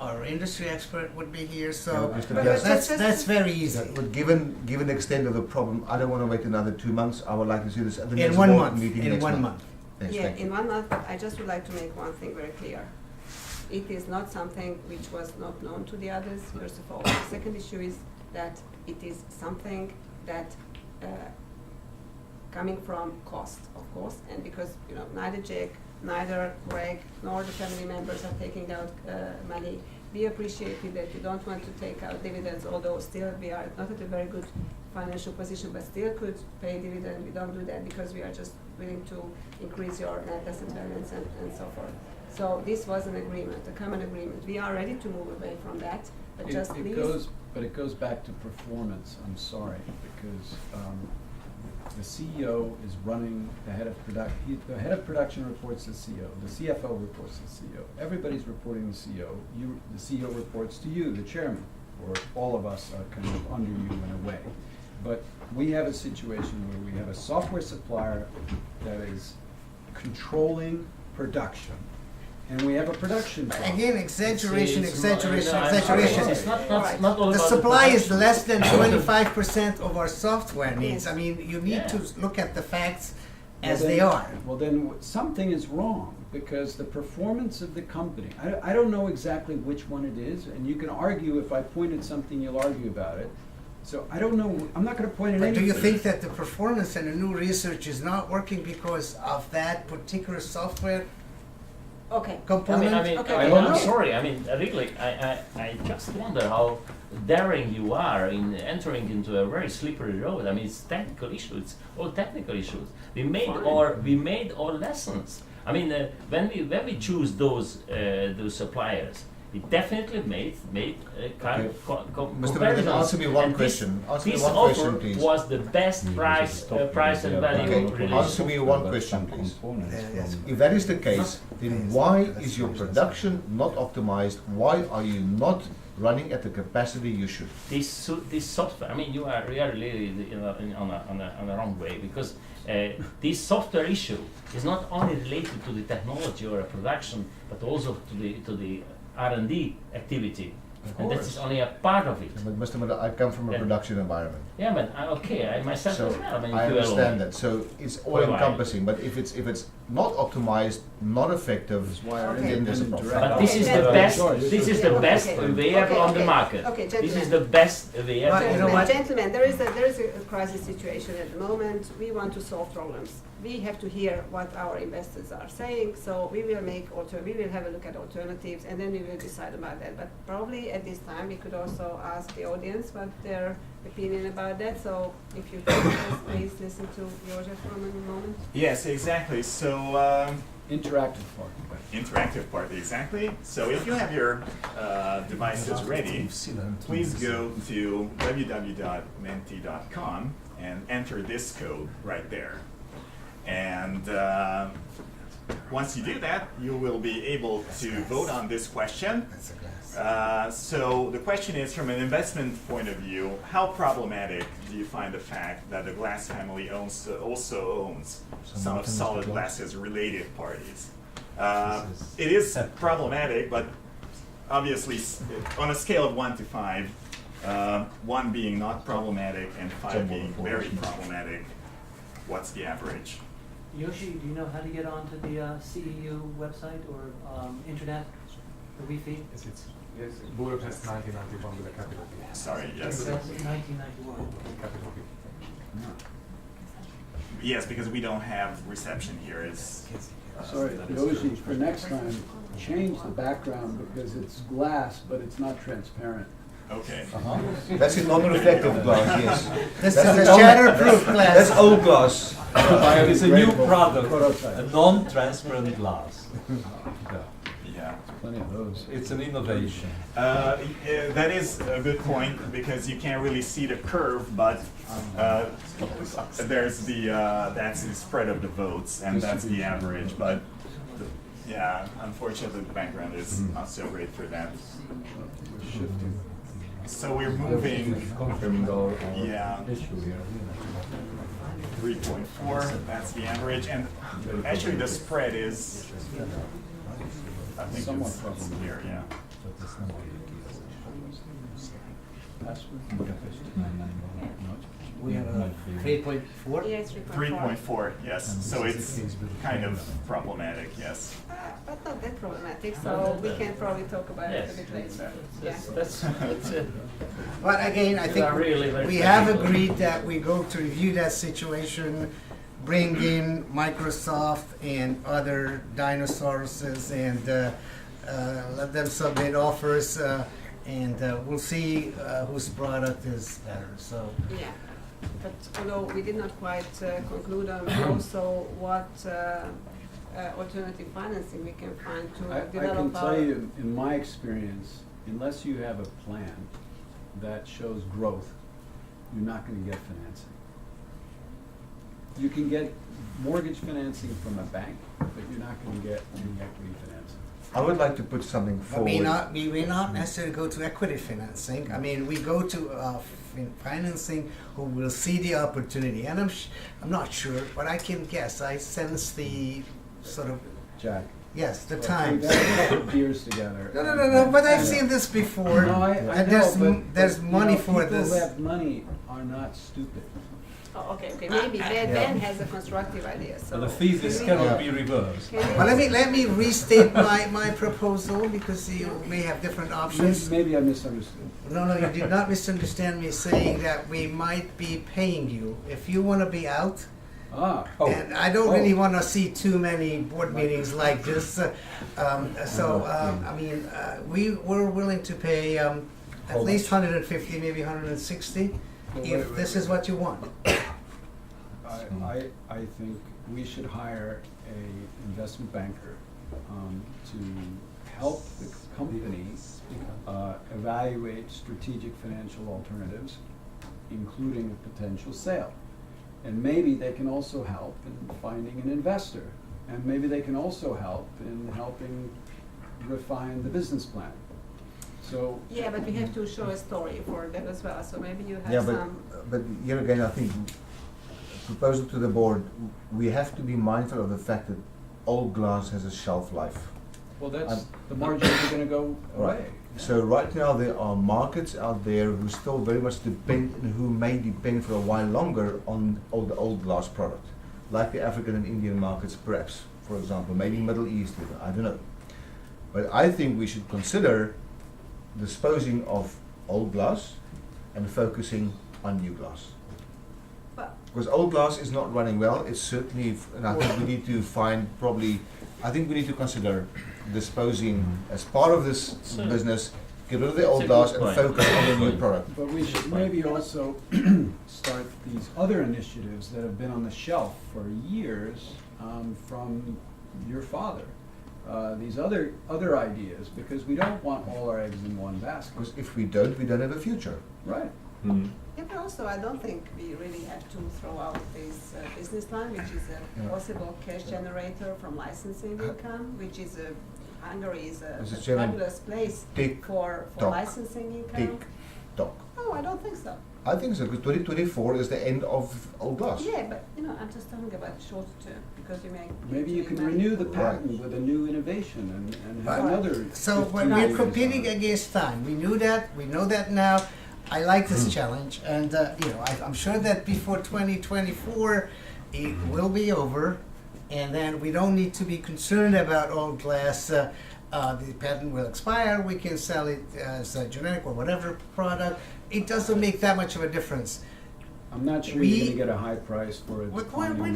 C: Our industry expert would be here, so
G: Yeah, Mr.
E: But
G: Glass,
C: that's very easy.
G: Yeah, but given the extent of the problem, I don't want to wait another 2 months. I would like to see this at the next
C: In 1
G: board
C: month,
G: meeting
C: in
G: next
C: 1
G: month.
C: month.
G: Yes,
E: Yeah,
G: thank you.
E: in 1 month, but I just would like to make one thing very clear. It is not something which was not known to the others, first of all. The second issue is that it is something that coming from cost, of course, and because, you know, neither Jake, neither Greg, nor the family members are taking out money. We appreciated that you don't want to take out dividends, although still we are not at a very good financial position, but still could pay dividend. We don't do that because we are just willing to increase your net asset balance and so forth. So this was an agreement, a common agreement. We are ready to move away from that, but just please.
B: But it goes back to performance, I'm sorry, because the CEO is running the head of production. The head of production reports to the CEO. The CFO reports to the CEO. Everybody's reporting to the CEO. The CEO reports to you, the chairman, or all of us are kind of under you in a way. But we have a situation where we have a software supplier that is controlling production, and we have a production problem.
C: Again, exaggeration,
F: It's not-
C: exaggeration,
F: no, I'm sorry,
C: exaggeration.
F: It's not all
C: The
F: about
C: supply is
F: production.
C: less than 25% of our software needs.
E: Yes.
C: I mean, you need
F: Yeah.
C: to look at the facts
B: Well,
C: as
B: then-
C: they are.
B: Well, then something is wrong, because the performance of the company, I don't know exactly which one it is, and you can argue, if I point at something, you'll argue about it. So I don't know, I'm not gonna point at
C: But do
B: anything.
C: you think that the performance and the new research is not working because of that particular software
E: Okay.
C: component?
E: Okay,
F: I'm
E: okay.
F: sorry. I mean, really, I just wonder how daring you are in entering into a very slippery road. I mean, it's technical issues, all technical issues. We made our lessons. I mean, when we choose those suppliers, we definitely made
G: Okay. Mr.
F: comparisons.
G: President, answer me one
F: And
G: question. Answer me
F: This
G: one
F: offer
G: question, please.
F: was the best price and value
G: Okay,
F: relation.
G: answer me one question, please.
C: Yes.
G: If that is the case, then why is your production not optimized? Why are you not running at the capacity you should?
F: This software, I mean, you are really on a wrong way, because this software issue is not only related to the technology or a production, but also to the R&D activity, and that is only a part of it.
G: But Mr. Miller, I come from a
F: Yeah.
G: production environment.
F: Yeah, but I myself
G: So
F: as well. I mean,
G: I
F: QLO.
G: understand that. So it's all
F: Well,
G: encompassing. But if it's not optimized, not effective,
B: why our
G: then there's a
B: independent
G: problem.
B: director-
F: But this is
E: Okay,
F: the
E: okay.
F: best. This is the
E: Okay,
F: best
E: okay.
F: available on the
E: Okay,
F: market.
E: okay,
F: This is
E: gentlemen.
F: the best available.
C: Well, you know what?
E: Gentlemen, there is a crisis situation at the moment. We want to solve problems. We have to hear what our investors are saying, so we will have a look at alternatives, and then we will decide about that. But probably at this time, we could also ask the audience what their opinion about that. So if you could just please listen to Joseph for a moment.
D: Yes, exactly. So
B: Interactive part.
D: interactive part, exactly. So if you have your devices ready, please go to www.menti.com and enter this code right there. And once you do that, you will be able to vote on this question.
C: That's a glass.
D: So the question is, from an investment point of view, how problematic do you find the fact that the Glass family also owns some of Solid Glass's related parties? It is problematic, but obviously on a scale of 1 to 5, 1 being not problematic and 5 being very problematic, what's the average?
J: Yoshi, do you know how to get onto the CEU website or internet, or Wi-Fi?
A: Yes, Budapest 1991 with a capital B.
D: Sorry, yes.
J: That's 1991.
A: Capital B.
D: Yes, because we don't have reception here.
B: Sorry, Yoshi, for next time, change the background because it's glass, but it's not transparent.
D: Okay.
G: That's a non-reflective glass, yes.
C: This
G: That's
C: is
G: the
C: a
G: non-
C: shatterproof glass.
G: That's old glass.
H: It's a new product,
B: Prototype.
H: a non-transparent glass.
D: Yeah.
B: Plenty of those.
H: It's an innovation.
D: That is a good point because you can't really see the curve, but there's that's the spread of the votes and that's the average. But yeah, unfortunately, the background is not so great for that. So we're moving.
I: Confirming our
D: Yeah.
I: issue here.
D: 3.4, that's the average, and actually the spread is, I think
B: Somewhat
D: it's
B: problematic.
D: here, yeah.
C: We have a 3.4.
E: Yes, 3.4.
D: 3.4, yes, so it's kind of problematic, yes.
E: But not that problematic, so we can probably talk about it a
F: Yes.
E: bit later.
F: That's
C: But again, I think
F: are really very
C: we have
F: technical.
C: agreed that we go to review that situation, bring in Microsoft and other dinosaurs and let them submit offers and we'll see whose product is better. So
E: Yeah, but although we did not quite conclude on also what alternative financing we can find to
B: I can
E: develop
B: tell
E: our.
B: you, in my experience, unless you have a plan that shows growth, you're not gonna get financing. You can get mortgage financing from a bank, but you're not gonna get any equity financing.
G: I would like to put something
C: but we
G: forward.
C: may not necessarily go to equity financing. I mean, we go to financing who will see the opportunity. And I'm not sure, but I can guess. I sense the sort of
B: Jack,
C: Yes, the
B: We've
C: Times.
B: had a couple of beers together.
C: No, but I've seen this before.
B: No, I
C: and
B: know,
C: there's
B: but,
C: money
B: you know,
C: for
B: people
C: this.
B: who have money are not stupid.
E: Oh, okay, maybe Ben has a constructive idea, so.
H: So the thesis
E: can we-
H: cannot be reversed.
E: can we-
C: Well, let me restate my proposal because you may have different options.
B: Maybe I misunderstood.
C: No, you did not misunderstand me saying that we might be paying you if you want to be out.
B: Ah,
C: And I don't really want to see too many board meetings like this. I mean, we're willing to pay at least 150, maybe 160, if this is what you want.
B: I think we should hire a investment banker to help the company evaluate strategic financial alternatives, including a potential sale. And maybe they can also help in finding an investor. And maybe they can also help in helping refine the business plan. So,
E: Yeah, but we have to show a story for that as well, so maybe you have
G: Yeah,
E: some.
G: but here again, I think, proposal to the board, we have to be mindful of the fact that old glass has a shelf life.
B: well, that's, the margins are gonna go away.
G: So right now there are markets out there who still very much depend, and who may depend for a while longer on the old glass product, like the African and Indian markets perhaps, for example, maybe Middle East, I don't know. But I think we should consider disposing of old glass and focusing on new glass.
E: But
G: Because old glass is not running well, it's certainly, and I think we need to find probably, I think we need to consider disposing as part of this
F: So-
G: business, get rid of the
F: That's
G: old
F: a
G: glass
F: good
G: and
F: point.
G: focus on the new
F: Point.
G: product.
B: But we should maybe also start these other initiatives that have been on the shelf for years from your father. These other ideas, because we don't want all our eggs in one basket.
G: Because if we don't have a future.
B: Right.
E: yeah, but also I don't think we really have to throw out this business plan, which is a
G: Yeah.
E: possible cash generator from licensing income, which is Hungary is a
G: Mr. Chairman,
E: fabulous place
G: tick,
E: for
G: tock,
E: licensing income.
G: Tick, tock.
E: No, I don't think so.
G: I think so, because 2024 is the end of old glass.
E: Yeah, but I'm just talking about short term because you make.
B: Maybe you can renew the patent with a new innovation and have
C: But-
B: another.
C: So
B: 15
C: when we're
B: years
C: competing
B: on it.
C: against time, we knew that, we know that now. I like this challenge, and I'm sure that before 2024, it will be over, and then we don't need to be concerned about old glass. The patent will expire. We can sell it as a generic or whatever product. It doesn't make that much of a difference.
B: I'm not sure
C: we-
B: you're gonna get a high price for it.
C: We're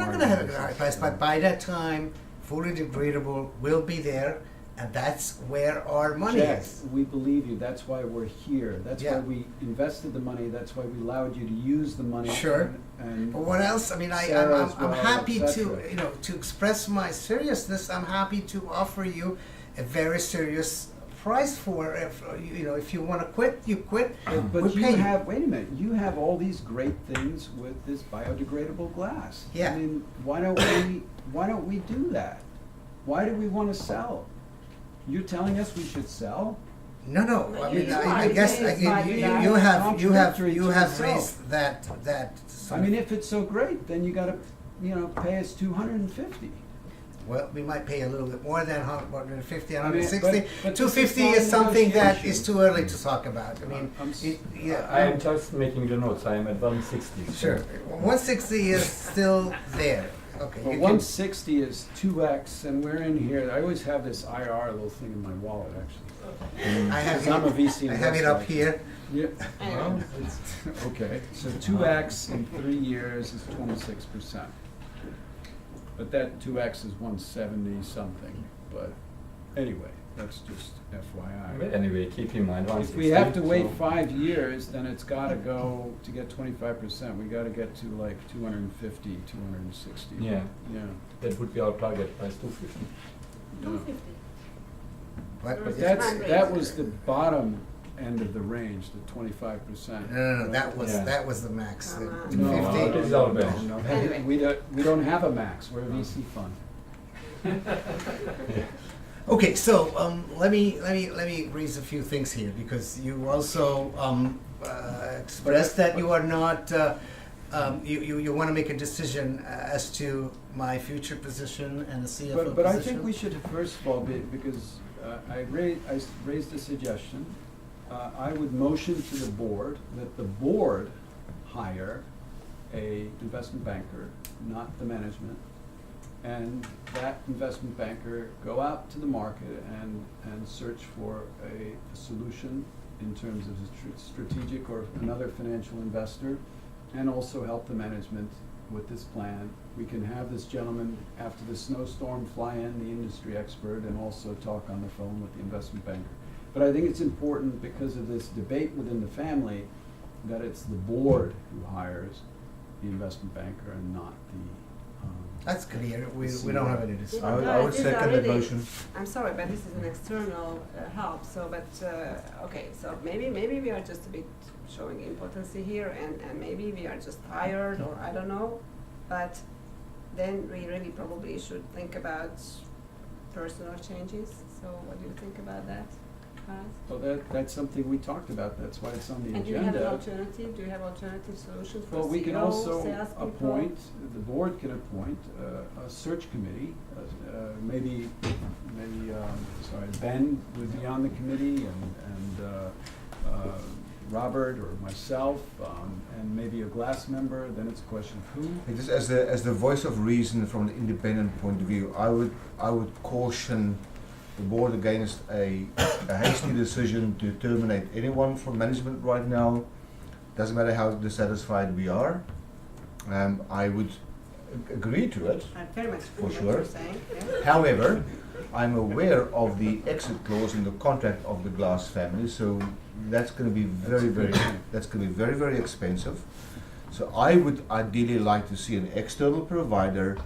C: not going to have a high price, but by that time, fully degradable will be there, and that's where our money
B: Jack,
C: is.
B: we believe you, that's why we're here, that's why
C: Yeah.
B: we invested the money, that's why we allowed you to use the money.
C: Sure.
B: And
C: But what else? I mean,
B: Sarah as
C: I'm
B: well,
C: happy
B: et
C: to,
B: cetera.
C: to express my seriousness. I'm happy to offer you a very serious price for, if you want to quit, you quit.
B: But
C: We'll
B: you
C: pay you.
B: have, wait a minute, you have all these great things with this biodegradable glass.
C: Yeah.
B: I mean, why don't we do that? Why do we wanna sell? You're telling us we should sell?
C: No.
E: No,
C: I
E: you
C: mean,
E: are.
C: I guess
E: It's
C: you
E: by
C: you have
B: contradictory to
C: raised
B: yourself.
C: that.
B: I mean, if it's so great, then you gotta, pay us 250.
C: Well, we might pay a little bit more than 150,
B: I mean,
C: 160.
B: but
C: 250
B: this is
C: is something that
B: negotiation.
C: is too early to talk about. I mean,
B: I'm s-
I: I am just making the notes. I am at 160. so-
C: sure. 160 is still there. Okay.
B: Well,
C: you can-
B: 160 is 2x, and we're in here. I always have this IR little thing in my wallet, actually.
C: I have
B: I'm a
C: it,
B: VC
C: I have it up
B: investor.
C: here.
B: Yeah.
E: Anyway.
B: Okay, so 2x in 3 years is 26%. But that 2x is 170 something, but anyway, that's just
I: But
B: FYI.
I: anyway, keep in mind 160.
B: If we have to wait
I: so-
B: 5 years, then it's gotta go, to get 25%, we gotta get to like 250, 260.
I: Yeah,
B: Yeah.
I: that would be our target price, 250.
B: Yeah.
E: 250.
C: But
B: But
C: it's-
B: that was the bottom end of the range, the 25%.
C: no, that
I: Yeah.
C: was the max. The
E: No,
C: 250.
I: this is our bench.
B: No,
E: Anyway.
B: we don't have a max, we're a VC fund.
C: Okay, so let me raise a few things here because you also expressed that you are not you want to make a decision as to my future position and the CFO
B: But I
C: position?
B: think we should first of all, because I raised a suggestion. I would motion to the board that the board hire a investment banker, not the management, and that investment banker go out to the market and search for a solution in terms of a strategic or another financial investor, and also help the management with this plan. We can have this gentleman, after the snowstorm, fly in, the industry expert, and also talk on the phone with the investment banker. But I think it's important, because of this debate within the family, that it's the board who hires the investment banker and not the
C: That's clear. We don't have any decision.
G: I would
E: These are
G: second the
E: really-
G: motion.
E: I'm sorry, but this is an external help, so, but, okay, so maybe we are just a bit showing importance here, and maybe we are just tired, or I don't know, but then we really probably should think about personal changes. So what do you think about that, Kaz?
B: Well, that's something we talked about, that's why it's on the
E: And do you have an
B: agenda.
E: alternative, do you have alternative solutions for
B: Well, we can
E: CEO,
B: also
E: salespeople?
B: appoint, the board can appoint a search committee, maybe, sorry, Ben would be on the committee, and Robert or myself, and maybe a glass member, then it's a question of who.
G: It is as the voice of reason from an independent point of view. I would caution the board against a hasty decision to terminate anyone from management right now. Doesn't matter how dissatisfied we are. I would agree to it.
E: I very much
G: For
E: agree
G: sure.
E: what you're saying, yeah.
G: However, I'm aware of the exit clause in the contract of the Glass family, so that's going to be very expensive. So I would ideally like to see an external provider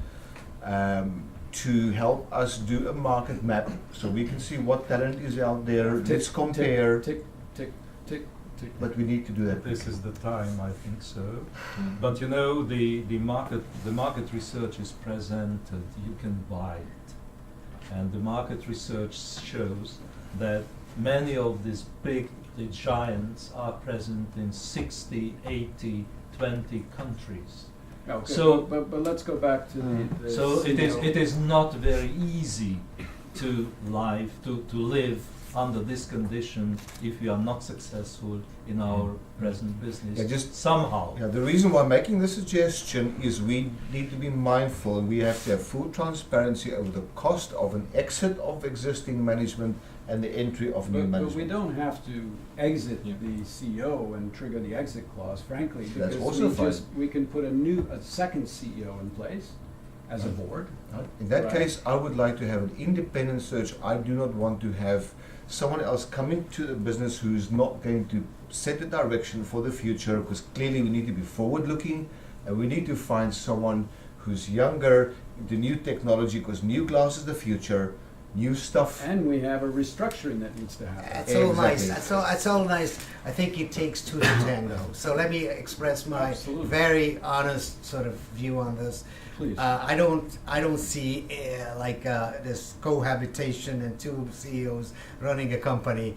G: to help us do a market map, so we can see what talent is out there. Let's compare.
B: Tick, tick, tick, tick.
G: But we need to do that.
H: This is the time, I think so. But you know, the market research is presented. You can buy it, and the market research shows that many of these the giants are present in 60, 80, 20 countries.
B: Okay,
H: So-
B: but let's go back to the
H: So
B: CEO.
H: it is not very easy to live under this condition if you are not successful in our present business.
G: Yeah, just-
H: somehow.
G: Yeah, the reason why I'm making the suggestion is we need to be mindful, and we have to have full transparency over the cost of an exit of existing management and the entry of new
B: But we
G: management.
B: don't have to exit the CEO and trigger the exit clause, frankly,
G: That's
B: because
G: also
B: we can put a second CEO in place as a board.
G: In that
B: Right.
G: case, I would like to have an independent search. I do not want to have someone else come into the business who's not going to set the direction for the future, because clearly we need to be forward-looking, and we need to find someone who's younger, the new technology, because new glass is the future, new stuff.
B: And we have a restructuring that needs to happen.
C: That's all nice.
G: Exactly.
C: That's all nice. I think it takes two to tango. So let me express my
B: Absolutely.
C: very honest sort of view on this.
B: Please.
C: I don't see this cohabitation and two CEOs running a company.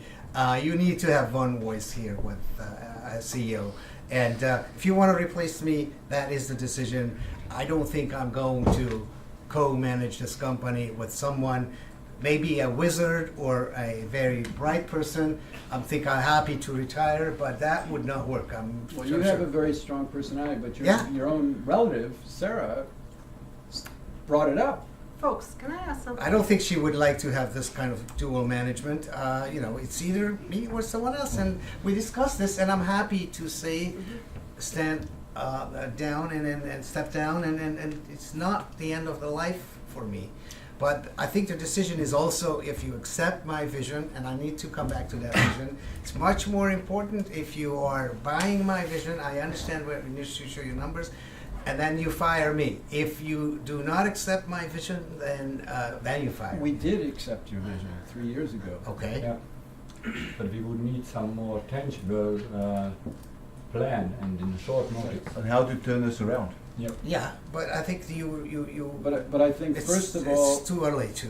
C: You need to have one voice here with a CEO. And if you want to replace me, that is the decision. I don't think I'm going to co-manage this company with someone, maybe a wizard or a very bright person. I'm happy to retire, but that would not work.
B: Well, you have a very strong personality, but
C: Yeah.
B: your own relative, Sarah, brought it up.
E: Folks, can I ask something?
C: I don't think she would like to have this kind of dual management. It's either me or someone else, and we discussed this, and I'm happy to say, stand down and step down, and it's not the end of the life for me. But I think the decision is also, if you accept my vision, and I need to come back to that vision, it's much more important if you are buying my vision. I understand where you need to show your numbers, and then you fire me. If you do not accept my vision, then you fire
B: We
C: me.
B: did accept your vision 3 years ago.
C: Okay.
I: Yeah. But we would need some more tangible plan and in short notice.
G: On how to turn this around.
I: Yep.
C: Yeah, but I think you.
B: But I think first of all,
C: it's too early to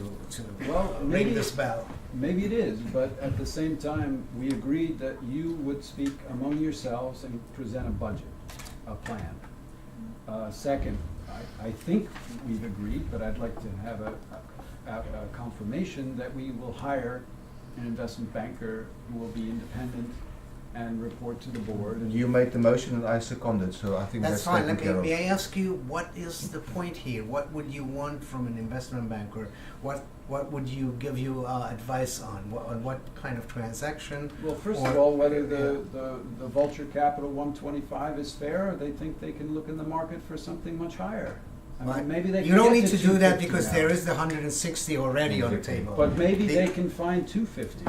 B: well,
C: ring
B: maybe
C: this bell.
B: maybe it is, but at the same time, we agreed that you would speak among yourselves and present a budget, a plan. Second, I think we've agreed, but I'd like to have a confirmation that we will hire an investment banker who will be independent and report to the board. And
G: You made the motion and I seconded, so I think
C: That's
G: that's
C: fine.
G: taken care of.
C: May I ask you, what is the point here? What would you want from an investment banker? What would you give you advice on? On what kind of transaction?
B: Well, first
C: Or-
B: of all, whether the Vulture Capital 125 is fair, or they think they can look in the market for something much higher. I
C: But
B: mean, maybe they
C: you
B: can
C: don't
B: get
C: need to do
B: 250
C: that because
B: now.
C: there is the 160 already on the table.
B: But maybe
C: The-
B: they can find 250.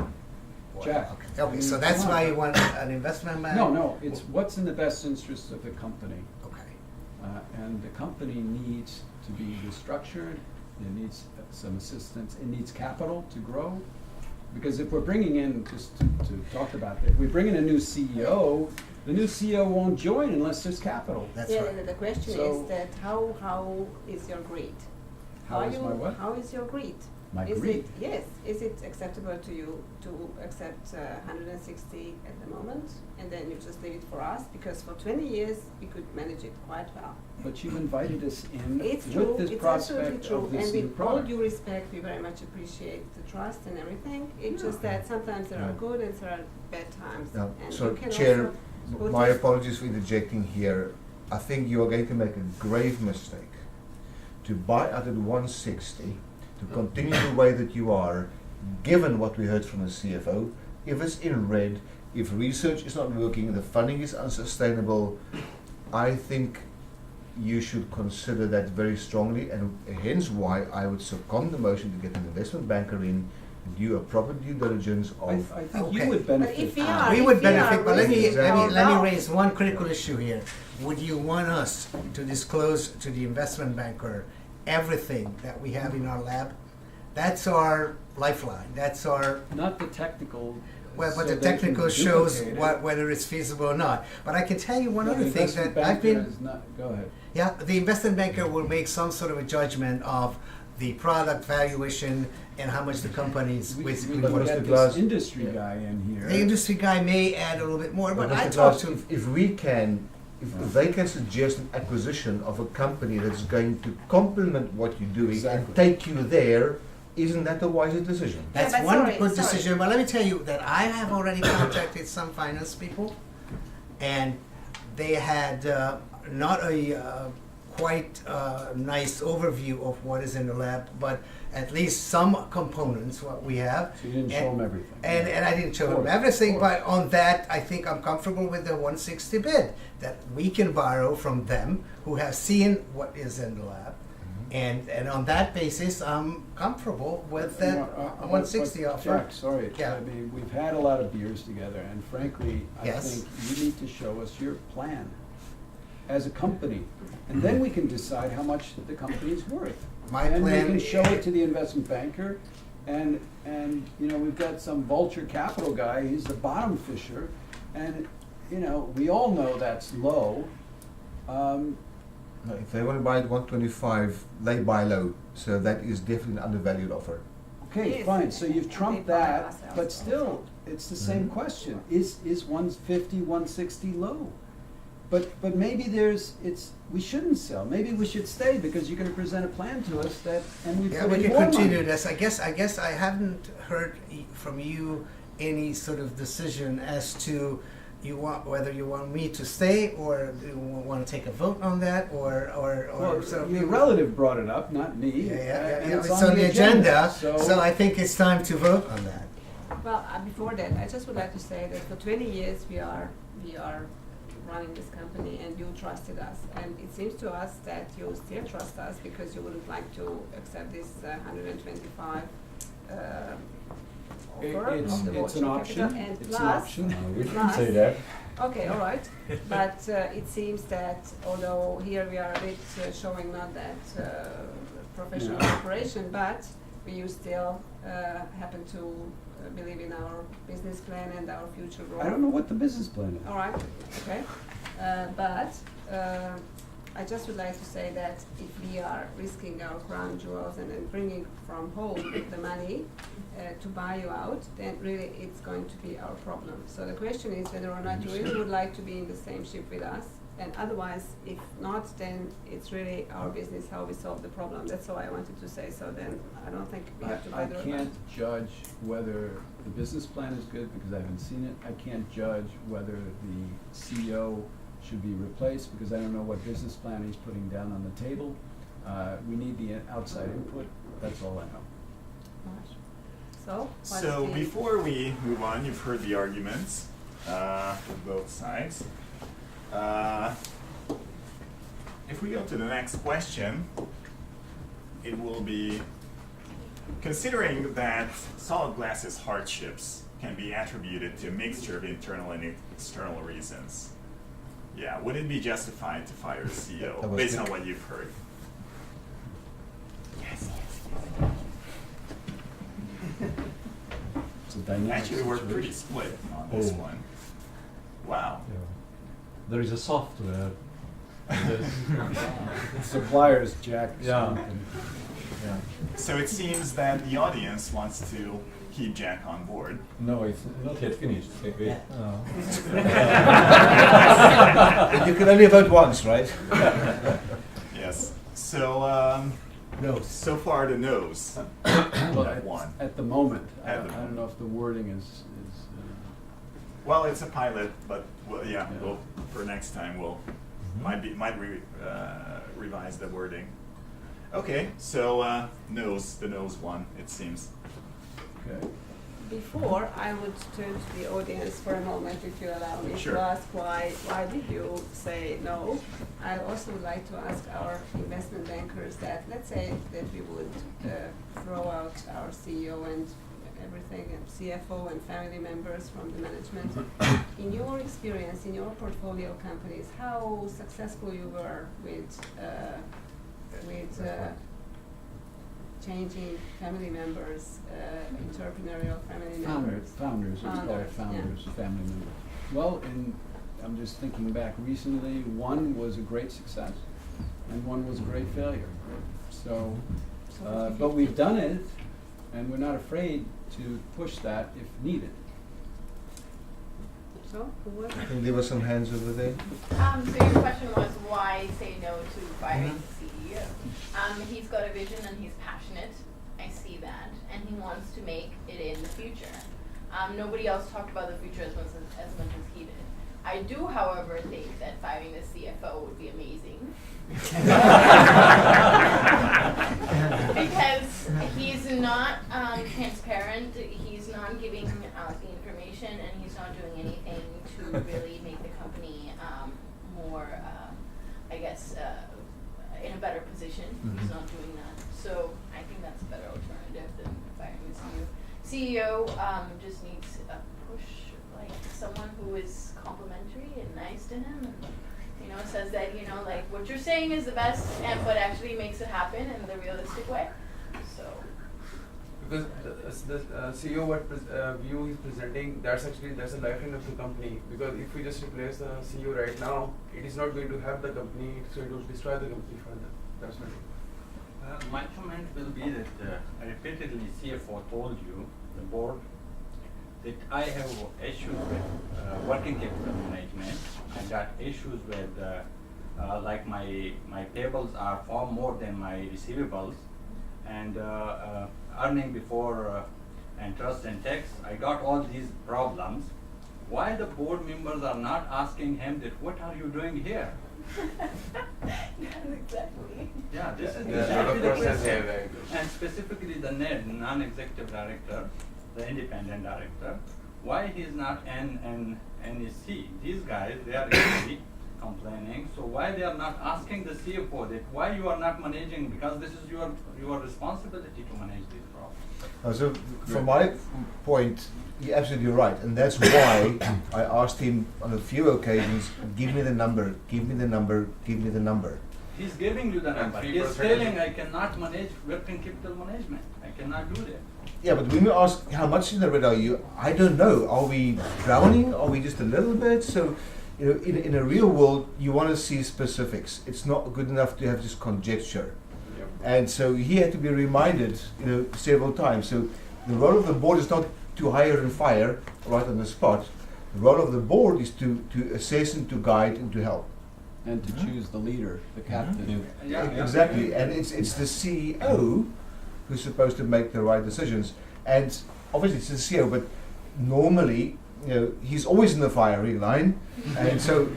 B: Jack.
C: Okay, so that's why you want an investment bank?
B: No, it's what's in the best interest of the company.
C: Okay.
B: And the company needs to be restructured, it needs some assistance, it needs capital to grow. Because if we're bringing in, just to talk about that, if we bring in a new CEO, the new CEO won't join unless there's capital.
C: That's
E: Yeah,
C: right.
E: the question
B: So-
E: is that how is your greed?
B: How is my what?
E: How is your greed?
B: My
E: Is
B: greed?
E: Yes. Is it acceptable to you to accept 160 at the moment, and then you just leave it for us? Because for 20 years we could manage it quite well.
B: But you've invited us in
E: It's true.
B: with this
E: It's absolutely
B: prospect
E: true.
B: of this
E: And
B: new
E: with all
B: product.
E: due respect, we very much appreciate the trust and everything. It's just that sometimes there are
G: Yeah.
E: good and there are bad times.
G: Now,
E: And
G: so
E: you can
G: Chair,
E: also put
G: my
E: it-
G: apologies for interjecting here. I think you are going to make a grave mistake to buy out at 160, to continue the way that you are, given what we heard from the CFO. If it's in red, if research is not working, the funding is unsustainable, I think you should consider that very strongly, and hence why I would second the motion to get an investment banker in, do a proper due diligence
B: I
G: of.
B: think you
C: Okay.
B: would
E: But
B: benefit.
E: if we
B: from
E: are,
B: it.
C: We
E: if
C: would
E: we are
C: benefit, but let me,
E: raising
C: let me,
E: our
C: let me
E: doubts-
C: raise one critical issue here. Would you want us to disclose to the investment banker everything that we have in our lab? That's our lifeline, that's our,
B: Not the technical.
C: well, but
B: so
C: the
B: they can
C: technical shows
B: duplicate it.
C: whether it's feasible or not. But I can tell you one
B: No,
C: other
B: the
C: thing
B: investment
C: that I've
B: banker
C: been,
B: is not- Go ahead.
C: yeah, the investment banker will make some sort of a judgment of the product valuation and how much the company is
B: We
C: basically
B: can
G: But
C: worth.
B: get
G: Mr. Glass-
B: this industry guy in here.
C: The industry guy may add a little bit more, but I
G: Mr.
C: talked
G: Glass,
C: to,
G: if we can, if they can suggest an acquisition of a company that's going to complement what you're doing
B: Exactly.
G: and take you there, isn't that a wiser decision?
C: that's
E: but
C: one
E: sorry,
C: good
E: sorry.
C: decision, but let me tell you that I have already contacted some finance people, and they had not a quite nice overview of what is in the lab, but at least some components, what we have.
B: So you didn't show them everything.
C: And I didn't show
B: Of
C: them
B: course,
C: everything,
B: of
C: but on that, I think I'm comfortable with the 160 bid, that we can borrow from them who have seen what is in the lab. And on that basis, I'm comfortable with that
B: But
C: 160 offer.
B: Jack, sorry,
C: Yeah.
B: I mean, we've had a lot of beers together, and frankly, I
C: Yes.
B: think you need to show us your plan as a company. And then we can decide how much the company is worth.
C: My
B: And we
C: plan-
B: can show it to the investment banker, and, you know, we've got some Vulture Capital guy, he's the bottom fisher, and, you know, we all know that's low.
G: No, if they want to buy at 125, they buy low, so that is definitely an undervalued offer.
B: Okay,
E: Yes,
B: fine, so you've
E: and
B: trumped
E: they buy
B: that,
E: ourselves
B: but
E: also.
B: still, it's the same
G: Mhm.
B: question. Is 150, 160 low? But maybe we shouldn't sell. Maybe we should stay because you're gonna present a plan to us that, and we
C: Yeah,
B: put
C: we
B: in
C: can
B: more
C: continue
B: money.
C: this. I guess I haven't heard from you any sort of decision as to whether you want me to stay or do you want to take a vote on that or
B: Well,
C: sort of
B: your relative brought it up, not me.
C: Yeah,
B: and
C: it's on the agenda, so
B: So,
C: I think it's time to vote on that.
E: Well, before that, I just would like to say that for 20 years we are running this company, and you trusted us, and it seems to us that you still trust us because you wouldn't like to accept this 125 offer
B: It's-
E: of the
B: it's an
E: Vulture
B: option.
E: Capital, and
B: It's an
E: plus,
B: option.
I: We didn't
E: Plus-
I: say that.
E: okay, all right, but it seems that although here we are a bit showing not that professional
B: Yeah.
E: operation, but you still happen to believe in our business plan and our future growth.
B: I don't know what the business plan is.
E: All right, okay. But I just would like to say that if we are risking our crown jewels and then bringing from home the money to buy you out, then really it's going to be our problem. So the question is whether or not you really would like to be in the same ship with us And otherwise, if not, then it's really our business how we solve the problem. That's all I wanted to say. So then I don't think we have to
B: I
E: bother about
B: can't
E: it.
B: judge whether the business plan is good because I haven't seen it. I can't judge whether the CEO should be replaced because I don't know what business plan he's putting down on the table. We need the outside input. That's all I know.
E: Right. So, what's
D: So
E: the-
D: before we move on, you've heard the arguments from both sides. If we go to the next question, it will be, considering that solid glass's hardships can be attributed to a mixture of internal and external reasons, yeah, would it be justified to fire the
G: That
D: CEO
G: was
D: based
G: good.
D: on what you've heard?
B: It's a dynamic
D: Actually, we're
B: situation.
D: pretty split on this
H: Oh.
D: one. Wow.
H: Yeah. There is a software. that-
B: Suppliers, Jack.
H: Yeah. yeah.
D: So it seems that the audience wants to keep Jack on board.
I: No, it's not yet finished. Wait.
G: But you can only vote once, right?
D: Yes. So
G: No.
D: so far the no's
B: Well,
D: have won.
B: at the moment, I
D: At
B: don't,
D: the
B: I don't know if the wording is
D: Well, it's a pilot, but well, yeah,
B: Yeah.
D: we'll, for next time we'll revise the wording. Okay, so the no's won, it seems.
B: okay.
E: Before, I would turn to the audience for a moment, if you allow me,
D: Sure.
E: to ask why did you say no? I also would like to ask our investment bankers that, let's say that we would throw out our CEO and everything, and CFO and family members from the management. In your experience, in your portfolio companies, how successful you were with changing family members, entrepreneurial family members?
B: Founders, let's call it
E: Founders,
B: founders, family members. Well, I'm just thinking back recently, one was a great success and one was a great failure. So, but we've done it and we're not afraid to push that if needed.
E: So, who was
G: I
E: it?
G: think there were some hands over there.
K: So your question was why say no to firing the CEO? He's got a vision and he's passionate. I see that, and he wants to make it in the future. Nobody else talked about the future as much as he did. I do, however, think that firing the CFO would be amazing. Because he's not transparent, he's not giving out the information, and he's not doing anything to really make the company more, I guess, in a better position. He's not doing that. So I think that's a better alternative than firing the CEO. CEO just needs a push, like someone who is complimentary and nice to him, and says that like what you're saying is the best, and but actually makes it happen in the realistic way. So
L: Because the CEO view he's presenting, that's a lifeline of the company. Because if we just replace the CEO right now, it is not going to help the company, so it will destroy the company further. That's my view.
M: My comment will be that repeatedly CFO told you, the board, that I have issues with working capital management. I got issues with like my payables are far more than my receivables, and earning before interest and tax. I got all these problems. Why the board members are not asking him that what are you doing here?
K: exactly.
M: Yeah, this is
L: There's a lot
M: exactly
L: of
M: the
L: questions
M: question.
L: here, right?
M: And specifically the NED, non-executive director, the independent director, why he is not an NEC? These guys, they are really complaining. So why they are not asking the CFO that why you are not managing, because this is your responsibility to manage these problems.
G: So from my point, you're absolutely right, and that's why I asked him on a few occasions, give me the number, give me the number, give me the number.
M: He's giving you the
L: And
M: number.
L: 3%
M: He's telling I cannot manage working capital management. I cannot do that.
G: Yeah, but when we ask how much in the red are you, I don't know. Are we drowning? Are we just a little bit? So, in a real world, you want to see specifics. It's not good enough to have just conjecture.
L: Yep.
G: And so he had to be reminded, several times. So the role of the board is not to hire and fire right on the spot. The role of the board is to assess and to guide and to help.
B: and to choose the leader, the captain.
G: Exactly, and it's the CEO who's supposed to make the right decisions. And obviously it's the CEO, but normally, he's always in the firing line, and so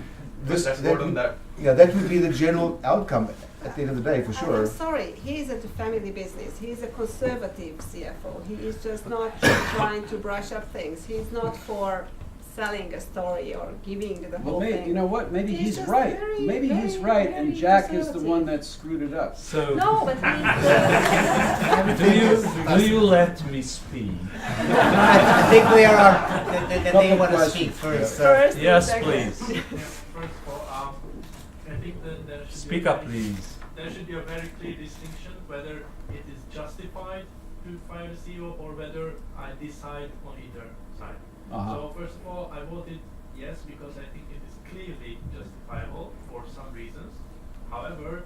G: that would be the general outcome at the end of the day, for sure.
E: I'm sorry, he is at a family business. He is a conservative CFO. He is just not trying to brush up things. He's not for selling a story or giving the whole
B: Well,
E: thing.
B: you know what? Maybe he's
E: just
B: right.
E: very,
B: Maybe
E: very,
B: he's right,
E: very
B: and Jack is the
E: conservative.
B: one that screwed it up.
H: So
E: No, but he's
H: do you let me speak?
C: I think we are. They want to speak first.
E: first.
H: Yes,
E: second.
H: please.
N: First of all, I think that there should
H: Speak
N: be a
H: up, please.
N: There should be a very clear distinction whether it is justified to fire the CEO or whether I decide on either side. So first of all, I voted yes because I think it is clearly justifiable for some reasons. However,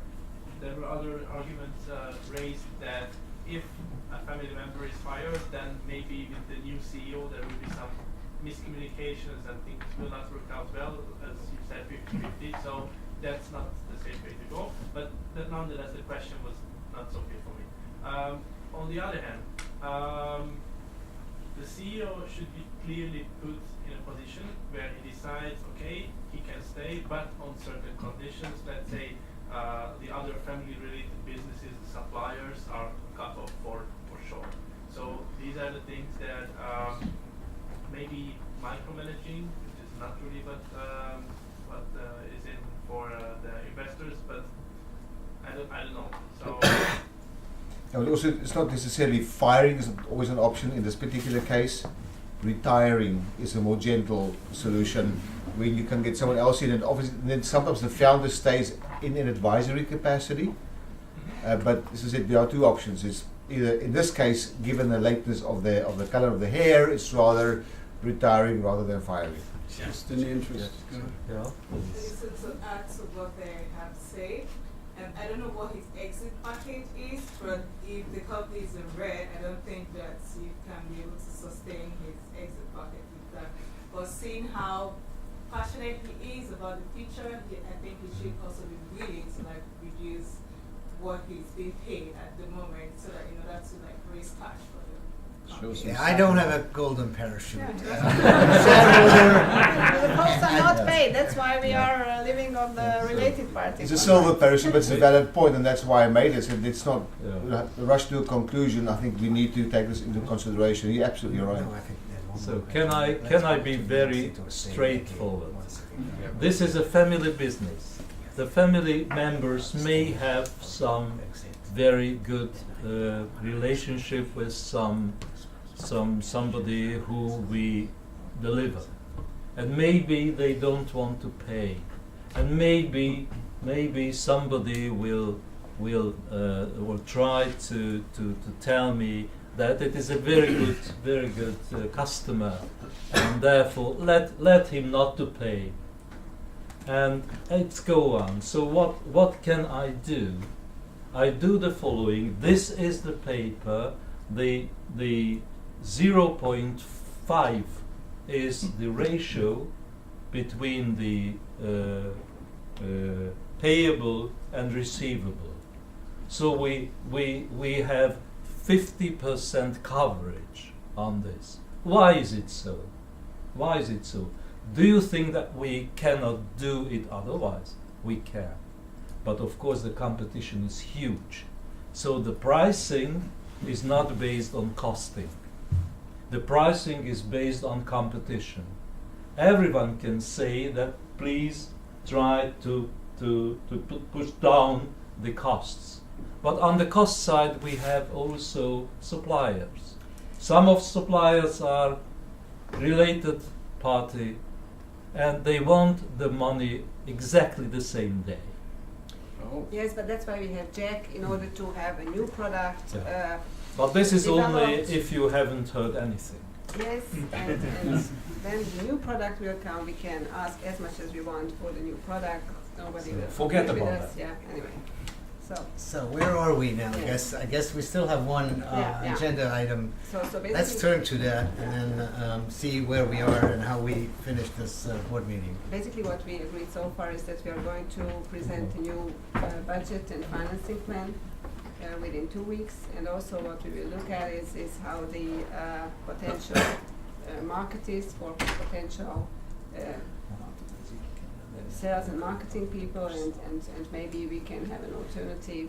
N: there were other arguments raised that if a family member is fired, then maybe with the new CEO there will be some miscommunications and things will not work out well, as you said, 50-50. So that's not the safe way to go. But nonetheless, the question was not so clear for me. On the other hand, the CEO should be clearly put in a position where he decides, okay, he can stay, but on certain conditions. Let's say the other family-related businesses, the suppliers, are cut off for sure. So these are the things that maybe micromanaging, which is not really what is in for the investors, but I don't know. So.
G: And also, it's not necessarily firing is always an option in this particular case. Retiring is a more gentle solution when you can get someone else in, and obviously then sometimes the founder stays in an advisory capacity. But as I said, there are two options. It's either, in this case, given the lateness of the color of the hair, it's rather retiring rather than firing.
B: Just in the interest.
H: Yeah.
O: Listen to add to what they have said. And I don't know what his exit package is, but if the company is in red, I don't think that he can be able to sustain his exit package with that. But seeing how passionate he is about the future, I think he should also be willing to reduce what he's being paid at the moment, so that in order to raise cash for the company.
C: Yeah, I don't have a golden parachute.
E: The costs are not paid. That's why we are living on the related party.
G: It's a silver parachute, but it's a valid point, and that's why I made it. And it's not rush to a conclusion. I think we need to take this into consideration. You're absolutely right.
H: So can I be very straightforward? This is a family business. The family members may have some very good relationship with somebody who we deliver, and maybe they don't want to pay, and maybe somebody will try to tell me that it is a very good customer, and therefore let him not to pay, and it's go on. So what can I do? I do the following. This is the paper. The 0.5 is the ratio between the payable and receivable. So we have 50% coverage on this. Why is it so? Why is it so? Do you think that we cannot do it otherwise? We can. But of course the competition is huge. So the pricing is not based on costing. The pricing is based on competition. Everyone can say that please try to push down the costs. But on the cost side we have also suppliers. Some of suppliers are related party and they want the money exactly the same day.
E: Yes, but that's why we have Jack, in order to have a new product.
H: But this is only
E: developed.
H: if you haven't heard anything.
E: Yes, and then the new product will come. We can ask as much as we want for the new product. Nobody will
H: Forget
E: compete with
H: about
E: us.
H: that.
E: Yeah, anyway.
C: So where are we now?
E: Yes.
C: I guess we still have one
E: Yeah.
C: agenda item.
E: So basically,
C: Let's turn to that and then see where we are and how we finish this board meeting.
E: basically what we agreed so far is that we are going to present a new budget and financing plan within 2 weeks, and also what we will look at is how the potential market is for potential sales and marketing people, and maybe we can have an alternative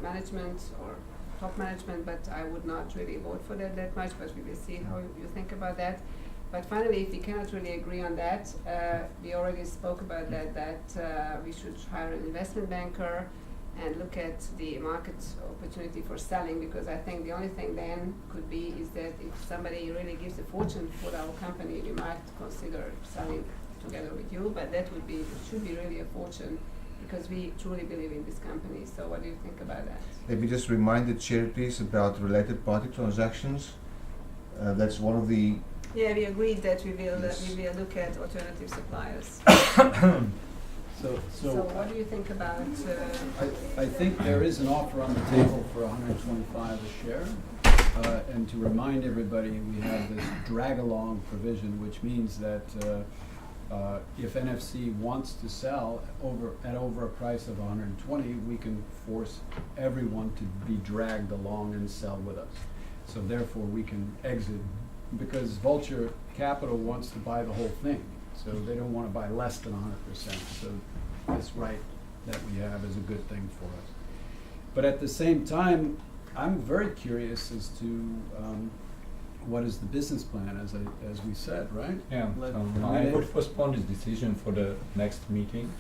E: management or top management, but I would not really vote for that much, but we will see how you think about that. But finally, if we cannot really agree on that, we already spoke about that we should hire an investment banker and look at the market opportunity for selling, because I think the only thing then could be is that if somebody really gives a fortune for our company, we might consider selling together with you, but that should be really a fortune, because we truly believe in this company. So what do you think about that?
G: Let me just remind the chair, please, about related party transactions. That's one of the.
E: Yeah, we agreed that we will
G: Yes.
E: we will look at alternative suppliers.
B: So
E: what do you think about?
B: I think there is an offer on the table for 125 a share. And to remind everybody, we have this drag-along provision, which means that if NFC wants to sell at over a price of 120, we can force everyone to be dragged along and sell with us. So therefore, we can exit, because Vulture Capital wants to buy the whole thing. So they don't want to buy less than 100%. So this right that we have is a good thing for us. But at the same time, I'm very curious as to what is the business plan, as we said, right?
I: Yeah, I would postpone this decision for the next meeting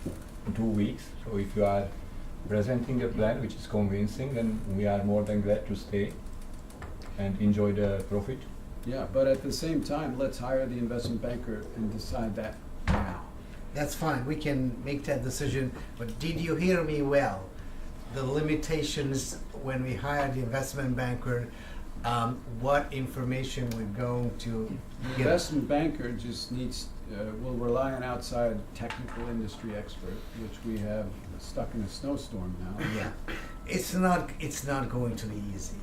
I: in 2 weeks. So if you are presenting a plan which is convincing, then we are more than glad to stay and enjoy the profit.
B: Yeah, but at the same time, let's hire the investment banker and decide that now.
C: That's fine, we can make that decision, but did you hear me well? The limitations when we hire the investment banker, what information we're going to
B: The
C: give.
B: investment banker just needs, will rely on outside technical industry expert, which we have stuck in a snowstorm now.
C: Yeah, it's not going to be easy,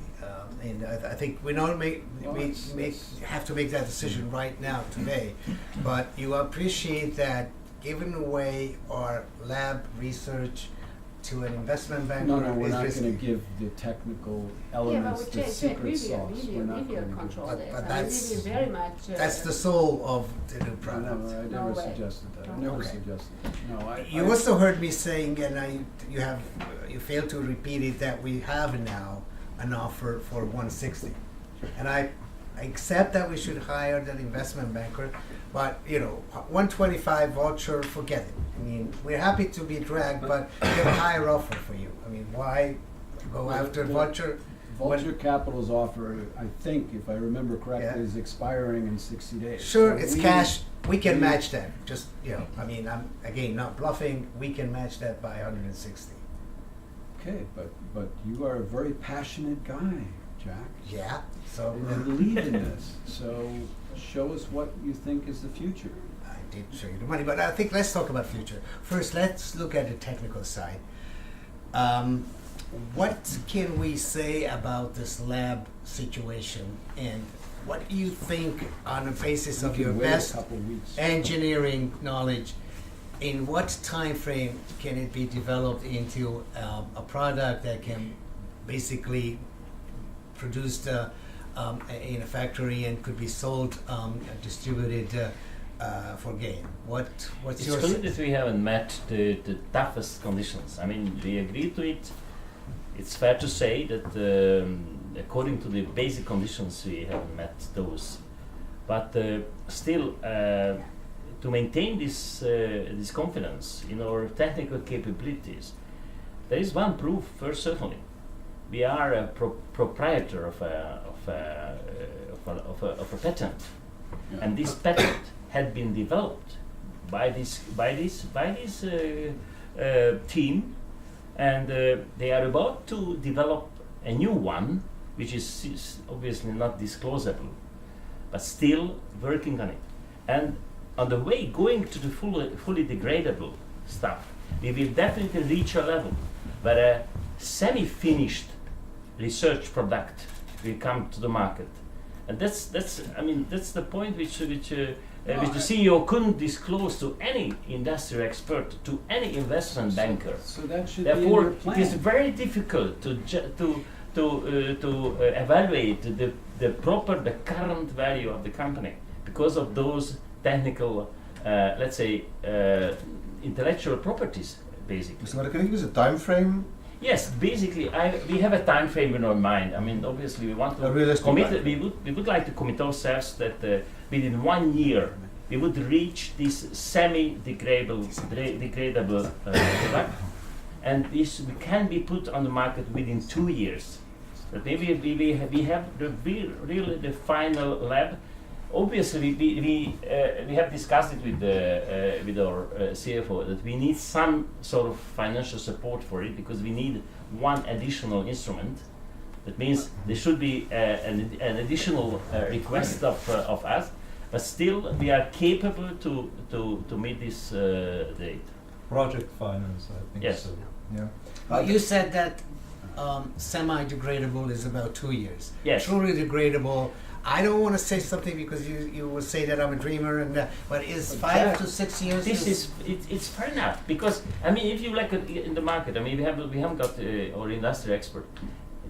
C: and I think we don't have to make that decision right now today, but you appreciate that giving away our lab research to an investment banker
B: No, we're
C: is
B: not
C: risky.
B: going to give the technical elements, the secret sauce.
E: We
B: We're not
E: will
B: going to
E: control
C: But-
E: this.
C: but
E: I mean,
C: that's-
E: we will very much.
C: That's the soul of the new
B: No,
C: product.
B: I
E: No
B: never
E: way.
B: suggested that. I
E: No.
B: never
C: Okay.
B: suggested that. No,
C: You also heard me saying, and you failed to repeat it, that we have now an offer for 160, and I accept that we should hire that investment banker, but 125 Vulture, forget it. I mean, we're happy to be dragged, but we have a higher offer for you. I mean, why go after Vulture?
B: Vulture Capital's offer, I think, if I remember correctly,
C: Yeah.
B: is expiring in 60 days.
C: Sure,
B: So
C: it's
B: we-
C: cash. We can
B: we-
C: match that. Just I mean, I'm again not bluffing. We can match that by 160.
B: Okay, but you are a very passionate guy, Jack.
C: Yeah. So
B: And you believe in this. So show us what you think is the future.
C: I did show you the money, but I think let's talk about future. First, let's look at the technical side. What can we say about this lab situation, and what do you think, on the basis of
B: We
C: your
B: can wait a
C: best
B: couple weeks.
C: engineering knowledge, in what time frame can it be developed into a product that can basically produced in a factory and could be sold, distributed for gain? What's
F: It's
C: your
F: clear that we haven't met the toughest conditions. I mean, we agreed to it. It's fair to say that according to the basic conditions, we haven't met those. But still, to maintain this confidence in our technical capabilities, there is one proof. First, certainly, we are a proprietor of a patent, and this patent had been developed by this team, and they are about to develop a new one, which is obviously not disclosable, but still working on it. And on the way going to the fully degradable stuff, we will definitely reach a level where semi-finished research product will come to the market, and that's the point which the CEO couldn't disclose to any industry expert, to any investment banker.
B: So that should be in
F: Therefore,
B: your plan.
F: it is very difficult to evaluate the current value of the company because of those technical, let's say, intellectual properties, basically.
G: So, can you give us a time frame?
F: Yes, basically, we have a time frame in our mind. I mean, obviously, we want to
G: A realistic
F: commit.
G: time
F: We would like to commit ourselves that within 1 year we would reach this semi-degradable product, and this can be put on the market within 2 years. But maybe we have really the final lab. Obviously, we have discussed it with our CFO that we need some sort of financial support for it because we need one additional instrument. That means there should be an additional request of us, but still we are capable to meet this date.
H: Project finance, I think.
F: Yes.
H: So.
G: Yeah.
C: You said that semi-degradable is about 2 years.
F: Yes.
C: Truly degradable. I don't want to say something because you will say that I'm a dreamer, but is 5 to 6 years?
F: It's fair enough because I mean if you look at in the market, I mean we haven't got our industry expert.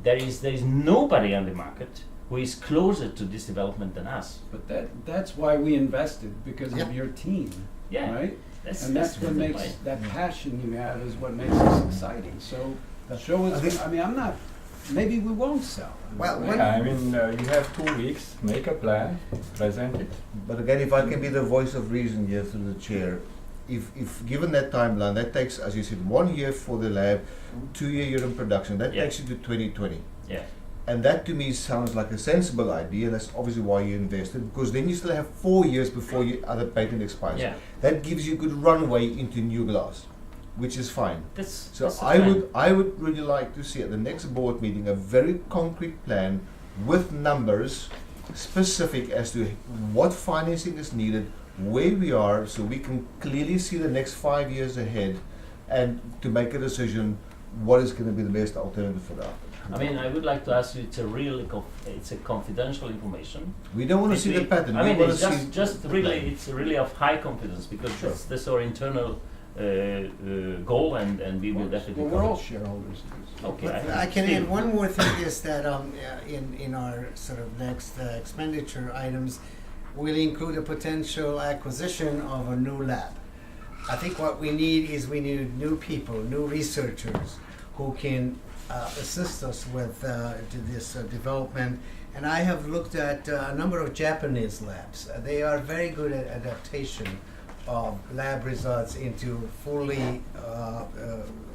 F: There is nobody on the market who is closer to this development than us.
B: But that's why we invested, because of your team,
F: Yeah.
B: right?
F: That's
B: What
F: the
B: makes
F: point.
B: that passion you have is what makes this exciting. So show us. I mean, I'm not. Maybe we won't sell.
C: Well,
I: Yeah, I mean, you have 2 weeks, make a plan, present it.
G: But again, if I can be the voice of reason here through the chair, if given that timeline, that takes, as you said, 1 year for the lab, 2 year in production, that takes you to 2020.
F: Yeah.
G: And that to me sounds like a sensible idea. That's obviously why you invested, because then you still have 4 years before your other patent expires.
F: Yeah.
G: That gives you good runway into new glass, which is fine.
F: That's
G: So
F: the
G: I
F: plan.
G: would really like to see at the next board meeting a very concrete plan with numbers specific as to what financing is needed, where we are, so we can clearly see the next 5 years ahead, and to make a decision what is going to be the best alternative for that.
F: I mean, I would like to ask you. It's a confidential information.
G: We don't want to see the pattern.
F: I
G: we
F: mean,
G: want
F: it's
G: to see
F: just
G: the
F: really,
G: plan.
F: it's really of high confidence because that's our internal goal, and we will definitely.
B: Well, we're
F: cover
B: all
F: it.
B: shareholders.
F: Okay.
C: I can add one more thing is that in our sort of next expenditure items, we'll include a potential acquisition of a new lab. I think what we need is new people, new researchers who can assist us with this development. And I have looked at a number of Japanese labs. They are very good at adaptation of lab results into fully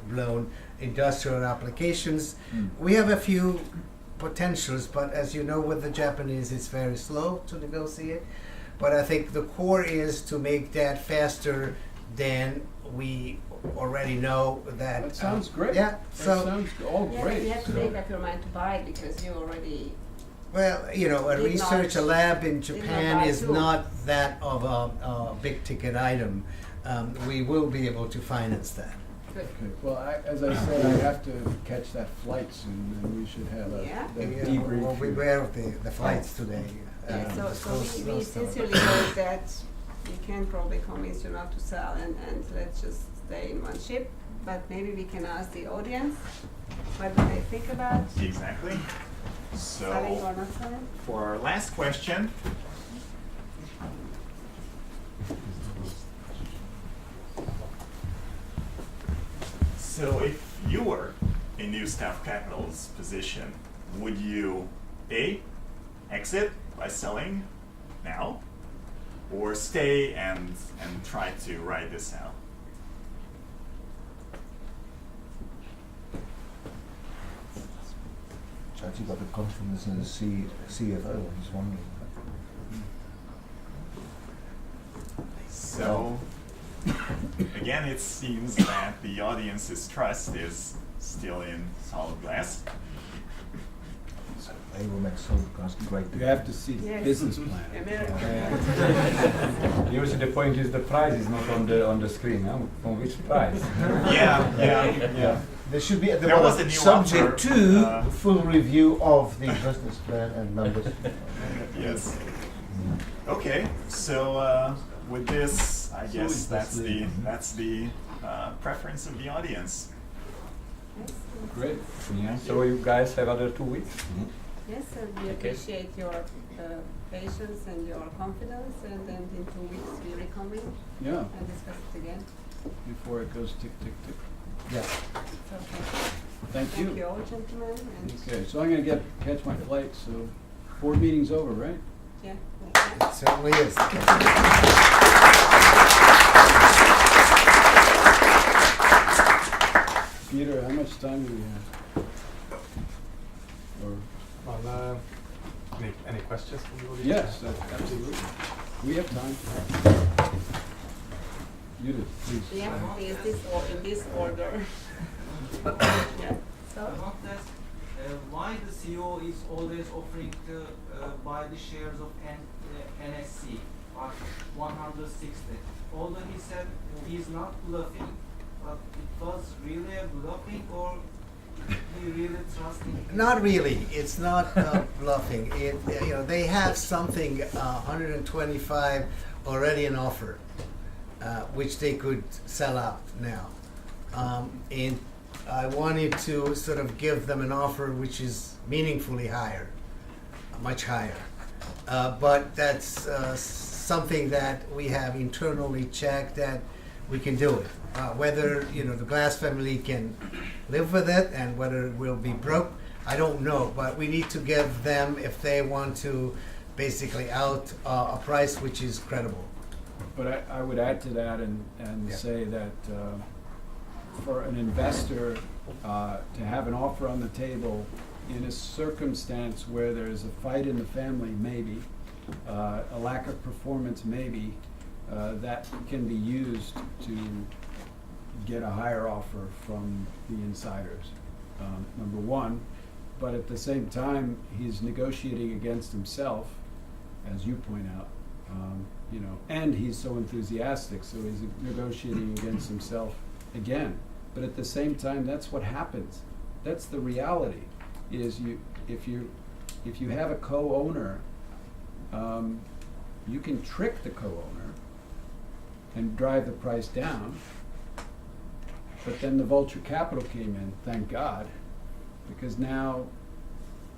C: blown industrial applications. We have a few potentials, but as you know, with the Japanese, it's very slow to negotiate. But I think the core is to make that faster than we already know that.
B: That sounds great.
C: Yeah.
B: That
C: So,
B: sounds all
E: Yeah,
B: great.
E: you have to make up your mind to buy it because you already.
C: well, you know, a
E: Did
C: research
E: not-
C: lab in
E: did not
C: Japan
E: buy
C: is
E: too.
C: not that of a big ticket item. We will be able to finance that.
E: Good.
B: Okay. Well, as I said, I have to catch that flight soon, and we should have
E: Yeah.
B: the
C: Yeah,
B: debrief.
C: we'll be aware of the flights today.
E: Yeah, so we
C: those stuff.
E: sincerely hope that we can probably convince you not to sell and let's just stay in one ship. But maybe we can ask the audience what do they think about
D: Exactly.
E: selling or
D: So,
E: not selling.
D: for our last question, so if you were in New Staff Capital's position, would you A, exit by selling now, or stay and try to ride this out?
G: Chad, you got the confidence in the CFO. I'm just wondering.
D: So, again, it seems that the audience's trust is still in solid glass.
G: So they will make solid glass great.
B: You have to see the
E: Yes.
B: business plan.
E: America.
I: Usually the point is the price is not on the screen. Huh? On which price?
D: Yeah.
G: There should be at the
D: There was
G: bottom,
D: a new
G: subject
D: offer,
G: to full review of the business plan and numbers.
D: Yes. Okay, so with this, I guess that's the preference of the audience.
I: Great. Yeah. So you guys have other 2 weeks?
E: Yes, and we appreciate your patience and your confidence, and then in 2 weeks we reconvene
B: Yeah,
E: and discuss it again.
B: before it goes tick, tick, tick.
G: Yeah.
E: So,
B: Thank
E: thank
B: you.
E: you all, gentlemen, and
B: Okay, so I'm gonna catch my flight, so board meeting's over, right?
E: yeah.
G: It certainly is.
B: Peter, how much time do we have? Or,
A: Well, any questions from the audience?
B: yes, absolutely. We have time. Judith, please.
E: Yeah, is this or in this order? Yeah, so.
P: I want to ask why the CEO is always offering to buy the shares of NSC at 160. Although he said he's not bluffing, but it was really a bluffing, or he really trusting?
C: Not really. It's not bluffing. They have something 125 already in offer, which they could sell out now. And I wanted to sort of give them an offer which is meaningfully higher, much higher. But that's something that we have internally checked that we can do it. Whether the Glass family can live with it and whether it will be broke, I don't know. But we need to give them, if they want to, basically out a price which is credible.
B: But I would add to that and say that for an investor to have an offer on the table in a circumstance where there's a fight in the family, maybe, a lack of performance, maybe, that can be used to get a higher offer from the insiders, number one. But at the same time, he's negotiating against himself, as you point out, and he's so enthusiastic, so he's negotiating against himself again. But at the same time, that's what happens. That's the reality. Is if you have a co-owner, you can trick the co-owner and drive the price down. But then the vulture capital came in, thank God, because now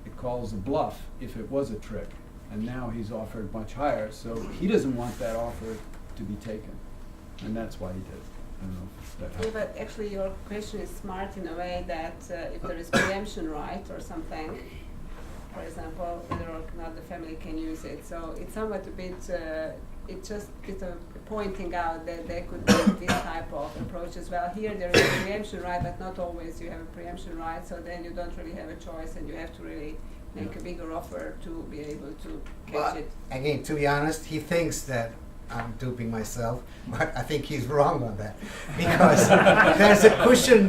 B: it calls a bluff if it was a trick. And now he's offered much higher, so he doesn't want that offer to be taken. And that's why he did it. I don't know if that
E: Yeah,
C: Uh-huh.
E: but actually your question is smart in a way that if there is preemption right or something, for example, whether or not the family can use it. So it's somewhat a bit, it's just a bit of pointing out that there could be this type of approach as well. Here there is a preemption right, but not always you have a preemption right, so then you don't really have a choice and you have to really make a bigger offer to be able to catch
C: But
E: it.
C: again, to be honest, he thinks that I'm duping myself, but I think he's wrong on that. Because there's a cushion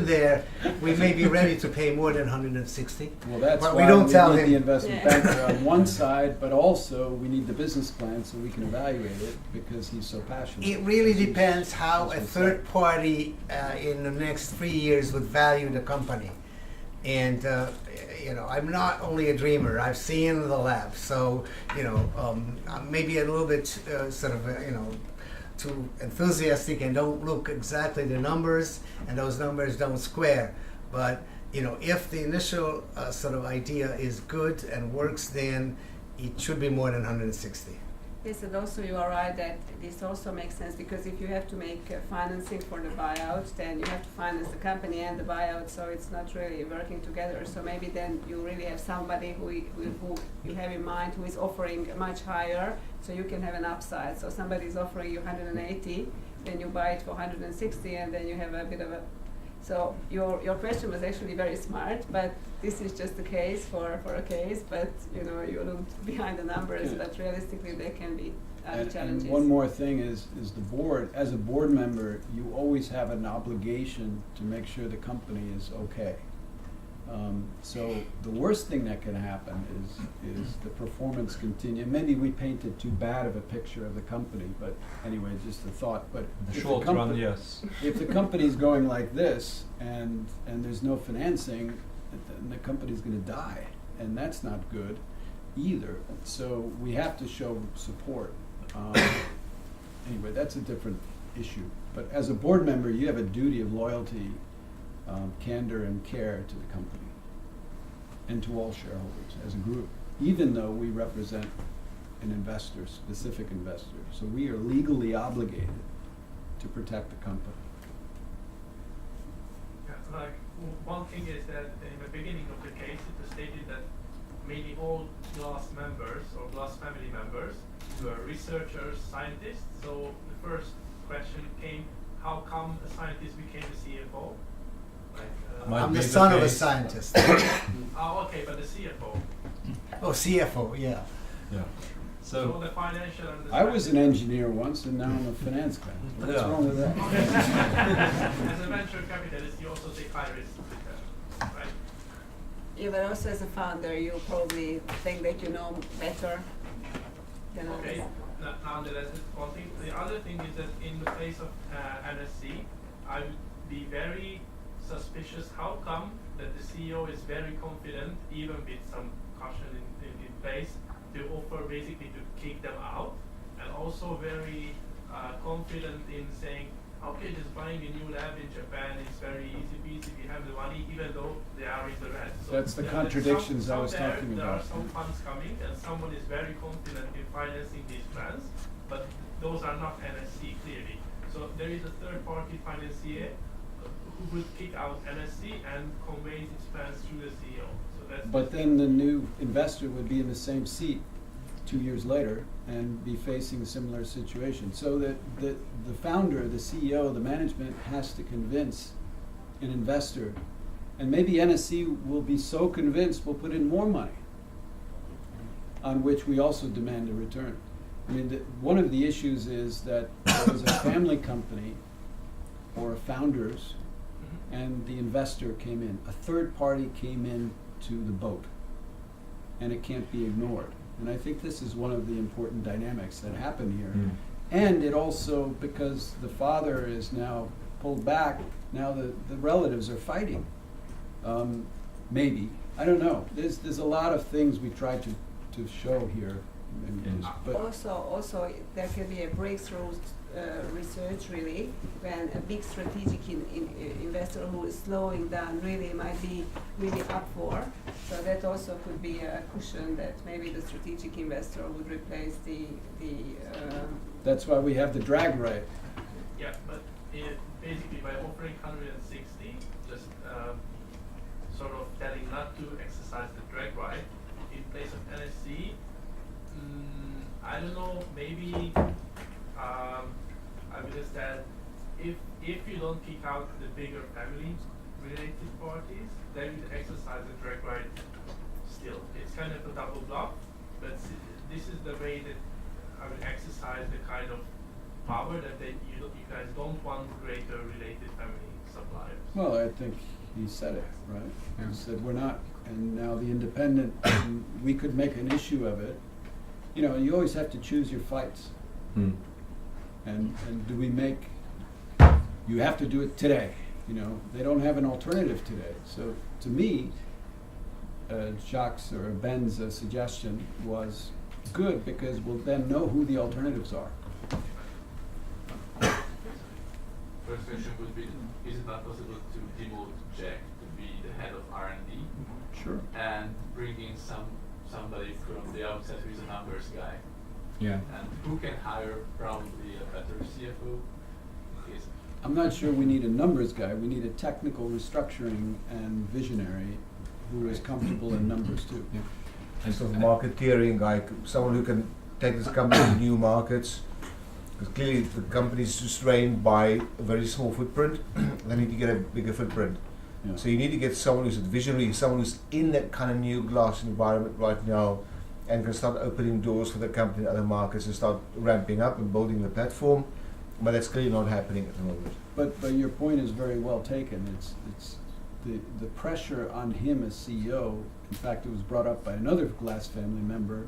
C: there, we may be ready to pay more than 160.
B: Well, that's
C: but
B: why
C: we don't
B: we
C: tell
B: need
C: him.
B: the investment
E: Yeah.
B: banker on one side, but also we need the business plan so we can evaluate it because he's so passionate.
C: It really
B: He's-
C: depends how
B: that's
C: a
B: what's
C: third party in the next 3 years would value the company. And, I'm not only a dreamer, I've seen the lab. So, I'm maybe a little bit too enthusiastic and don't look exactly the numbers, and those numbers don't square. But, if the initial sort of idea is good and works, then it should be more than 160.
E: Yes, and also you are right that this also makes sense because if you have to make financing for the buyout, then you have to finance the company and the buyout, so it's not really working together. So maybe then you really have somebody who you have in mind who is offering much higher, so you can have an upside. So somebody is offering you 180, then you buy it for 160, and then you have a bit of a. So your question was actually very smart, but this is just a case for a case, but you look behind the numbers,
B: Yeah.
E: but realistically there can be other challenges.
B: And one more thing is the board, as a board member, you always have an obligation to make sure the company is okay. So the worst thing that can happen is the performance continue. Maybe we painted too bad of a picture of the company, but anyway, just a thought. But
H: The
B: if
H: short run, yes.
B: if the company's going like this and there's no financing, then the company's going to die, and that's not good either. So we have to show support. Anyway, that's a different issue. But as a board member, you have a duty of loyalty, candor, and care to the company and to all shareholders as a group, even though we represent an investor, specific investor. So we are legally obligated to protect the company.
N: Yeah, like one thing is that in the beginning of the case, it was stated that maybe all Glass members or Glass family members were researchers, scientists. So the first question came, how come a scientist became the CFO? Like,
C: I'm the son of a scientist.
N: Oh, okay, but the CFO.
C: Oh, CFO, yeah.
H: Yeah.
N: So the financial and the
B: I was an engineer once, and now I'm a finance guy. What's
H: Yeah.
B: wrong with that?
N: As a venture capitalist, you also take high risks with that, right?
E: Yeah, but also as a founder, you probably think that you know better than others.
N: Okay, nonetheless, that's one thing. The other thing is that in the case of NSC, I would be very suspicious how come that the CEO is very confident, even with some caution in place, to offer basically to kick them out, and also very confident in saying, okay, just buying a new lab in Japan is very easy peasy, we have the money, even though they are in the red. So
B: That's the contradictions I was
N: somewhere
B: talking
N: there
B: about.
N: are some funds coming, and someone is very confident in financing these plans, but those are not NSC clearly. So there is a third-party financier who would kick out NSC and convey its plans through the CEO. So that's
B: But then the new investor would be in the same seat 2 years later and be facing a similar situation. So that the founder, the CEO, the management has to convince an investor, and maybe NSC will be so convinced we'll put in more money, on which we also demand a return. I mean, one of the issues is that there was a family company or founders, and the investor came in. A third party came in to the boat, and it can't be ignored. And I think this is one of the important dynamics that happen here. And it also, because the father is now pulled back, now the relatives are fighting. Maybe, I don't know. There's a lot of things we try to show here. But
E: Also, there can be a breakthrough research really when a big strategic investor who is slowing down really might be really up for. So that also could be a cushion that maybe the strategic investor would replace the
B: that's why we have the drag right.
N: Yeah, but basically by offering 160, just sort of telling not to exercise the drag right in place of NSC. I don't know, maybe I would just add, if you don't kick out the bigger family related parties, they would exercise the drag right still. It's kind of a double bluff, but this is the way that I would exercise the kind of power that you guys don't want greater related family suppliers.
B: Well, I think he said it, right? He said we're not, and now the independent, we could make an issue of it. You know, you always have to choose your fights. And do we make, you have to do it today. You know, they don't have an alternative today. So to me, Jacques or Ben's suggestion was good because we'll then know who the alternatives are.
Q: First question would be, is it not possible to demote Jack to be the head of R&D?
B: Sure.
Q: And bring in somebody from the outside who is a numbers guy?
I: Yeah.
Q: And who can hire probably a better CFO?
B: I'm not sure we need a numbers guy. We need a technical restructuring and visionary who is comfortable in numbers too.
G: Yeah. And sort of marketeering guy, someone who can take this company to new markets. Because clearly the company is restrained by a very small footprint. They need to get a bigger footprint.
B: Yeah.
G: So you need to get someone who's a visionary, someone who's in that kind of new glass environment right now and can start opening doors for the company in other markets and start ramping up and building the platform. But that's clearly not happening at the moment.
B: But your point is very well taken. It's the pressure on him as CEO, in fact, it was brought up by another Glass family member,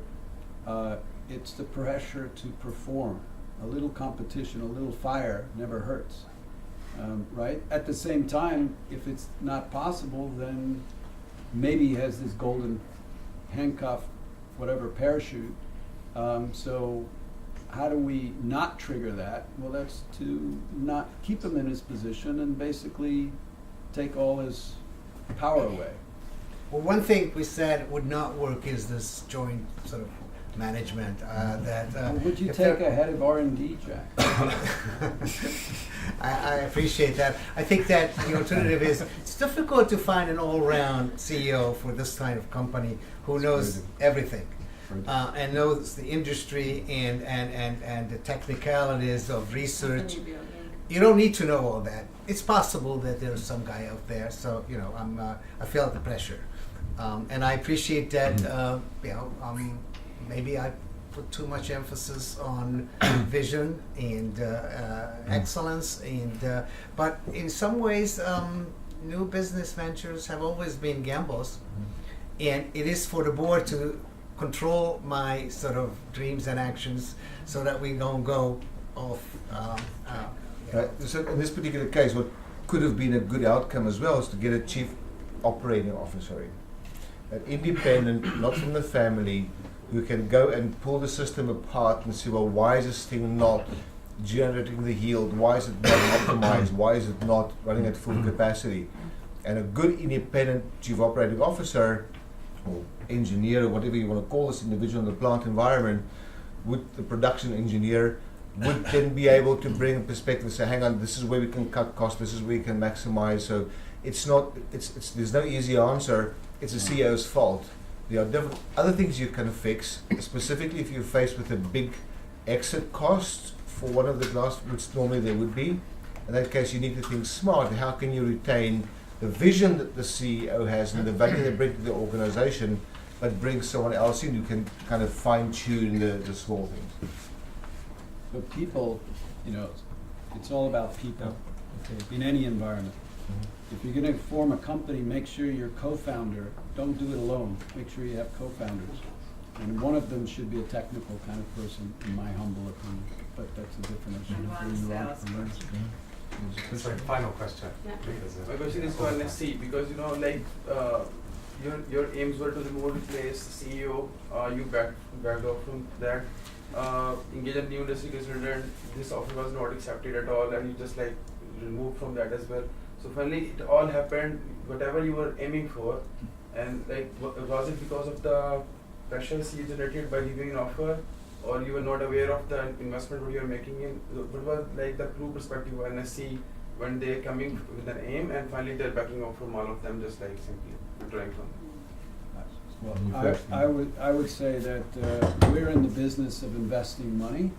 B: it's the pressure to perform. A little competition, a little fire never hurts, right? At the same time, if it's not possible, then maybe he has this golden handcuff, whatever, parachute. So how do we not trigger that? Well, that's to not keep him in his position and basically take all his power away.
C: Well, one thing we said would not work is this joint sort of management.
B: Would you
C: if
B: take
C: there-
B: a head of R&D, Jack?
C: I appreciate that. I think that the alternative is it's difficult to find an all-round CEO for this kind of company who knows everything and knows the industry and the technicalities of research. You don't need to know all that. It's possible that there's some guy out there. So I felt the pressure, and I appreciate that. Maybe I put too much emphasis on vision and excellence, but in some ways, new business ventures have always been gambles, and it is for the board to control my sort of dreams and actions so that we don't go off.
G: Right. So in this particular case, what could have been a good outcome as well is to get a chief operating officer in, an independent, not from the family, who can go and pull the system apart and see, well, why is this thing not generating the yield? Why is it not optimized? Why is it not running at full capacity? And a good independent chief operating officer or engineer, or whatever you want to call this individual in the plant environment, with the production engineer, would then be able to bring a perspective and say, hang on, this is where we can cut costs, this is where we can maximize. So there's no easy answer. It's the CEO's fault. There are different other things you can fix, specifically if you're faced with a big exit cost for one of the glass, which normally there would be. In that case, you need to think smart. How can you retain the vision that the CEO has and the value they bring to the organization, but bring someone else in who can kind of fine-tune the small things?
B: But people, it's all about people in any environment. If you're going to form a company, make sure your co-founder, don't do it alone. Make sure you have co-founders. And one of them should be a technical kind of person, in my humble opinion. But that's a different issue.
A: Sorry, final question.
E: Yeah.
L: My question is to NSC because your aims were to remove, replace the CEO. You backed off from that. Engage a new industry consultant. This offer was not accepted at all, and you just removed from that as well. So finally, it all happened. Whatever you were aiming for, and was it because of the pressures you generated by giving an offer, or you were not aware of the investment what you were making in? What was the true perspective of NSC when they're coming with an aim, and finally they're backing off from all of them, just simply withdrawing from them?
B: Well, I would say that we're in the business of investing money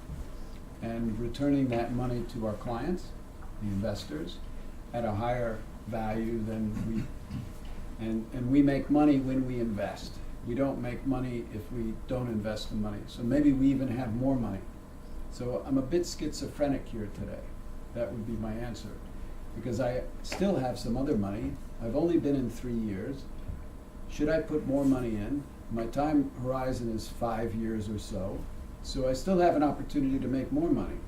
B: and returning that money to our clients, the investors, at a higher value than and we make money when we invest. We don't make money if we don't invest the money. So maybe we even have more money. So I'm a bit schizophrenic here today. That would be my answer. Because I still have some other money. I've only been in 3 years. Should I put more money in? My time horizon is 5 years or so. So I still have an opportunity to make more money.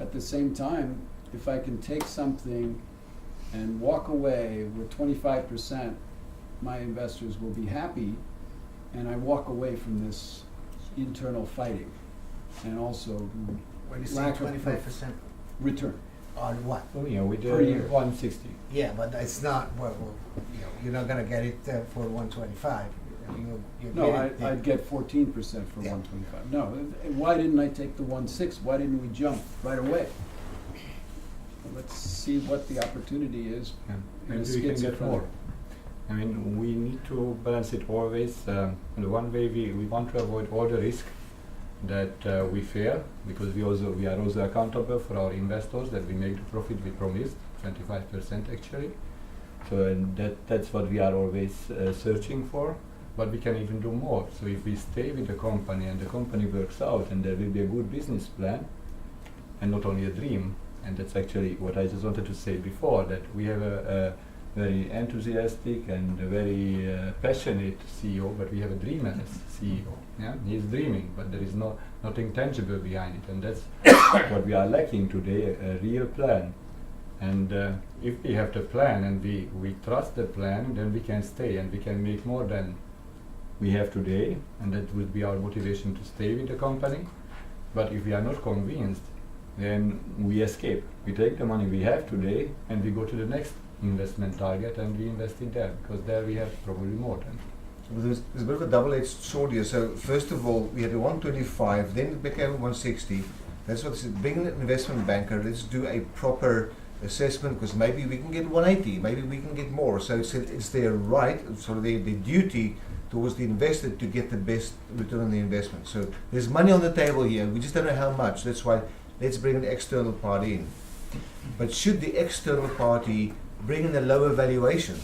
B: At the same time, if I can take something and walk away with 25%, my investors will be happy, and I walk away from this internal fighting, and also
C: When you say
B: lack of
C: 25%
B: return.
C: on what?
I: Well, yeah, we
B: Per
I: did
B: year.
I: 160.
C: Yeah, but it's not. You're not gonna get it for 125.
B: No, I'd get 14% for
C: Yeah.
B: 125. No, why didn't I take the 1.6? Why didn't we jump right away? Let's see what the opportunity is.
I: Yeah.
B: in a
I: Maybe we can get
B: schizophrenic-
I: more. I mean, we need to balance it always. In the one way, we want to avoid all the risk that we fear, because we are also accountable for our investors, that we make the profit we promised, 25% actually. So and that's what we are always searching for, but we can even do more. So if we stay with the company and the company works out and there will be a good business plan and not only a dream, and that's actually what I just wanted to say before, that we have a very enthusiastic and a very passionate CEO, but we have a dreamer's CEO. Yeah, he is dreaming, but there is nothing tangible behind it, and that's what we are lacking today: a real plan. And if we have the plan and we trust the plan, then we can stay and we can make more than we have today, and that would be our motivation to stay with the company. But if we are not convinced, then we escape. We take the money we have today and we go to the next investment target and we invest it there, because there we have probably more than.
G: Well, there's a bit of a double-edged sword here. So first of all, we had a 125, then it became 160. That's what I said. Bring an investment banker. Let's do a proper assessment, because maybe we can get 180, maybe we can get more. So it's their right, sort of their duty towards the investor to get the best return on the investment. So there's money on the table here. We just don't know how much. That's why let's bring an external party in. But should the external party bring in a lower valuation,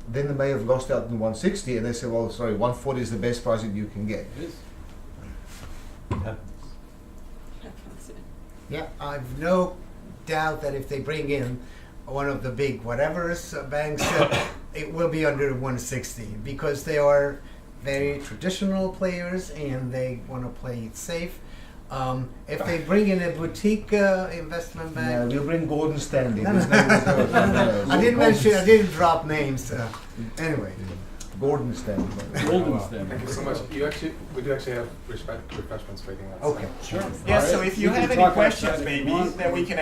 G: then they may have lost out in 160 and they say, well, sorry, 140 is the best price that you can get.
C: Yeah, I've no doubt that if they bring in one of the big whatever's banks, it will be under 160, because they are very traditional players and they want to play it safe. If they bring in a boutique investment bank,
G: we'll bring Gordon Stanley.
C: No. I didn't mention, I didn't drop names. Anyway,
G: Gordon Stanley.
A: Thank you so much. We do actually have refreshments waiting outside.
C: Okay,
D: sure.
A: All
D: Yeah.
A: right.
D: So if you
A: We
D: have
A: can
D: any
A: talk
D: questions,
A: outside if you
D: maybe
A: want.
D: then we can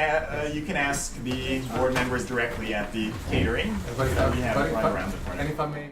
D: you can ask the board members directly at the catering.
A: But,
D: we have
A: but
D: it
A: if
D: right
A: I-
D: around the corner.
A: And if I may.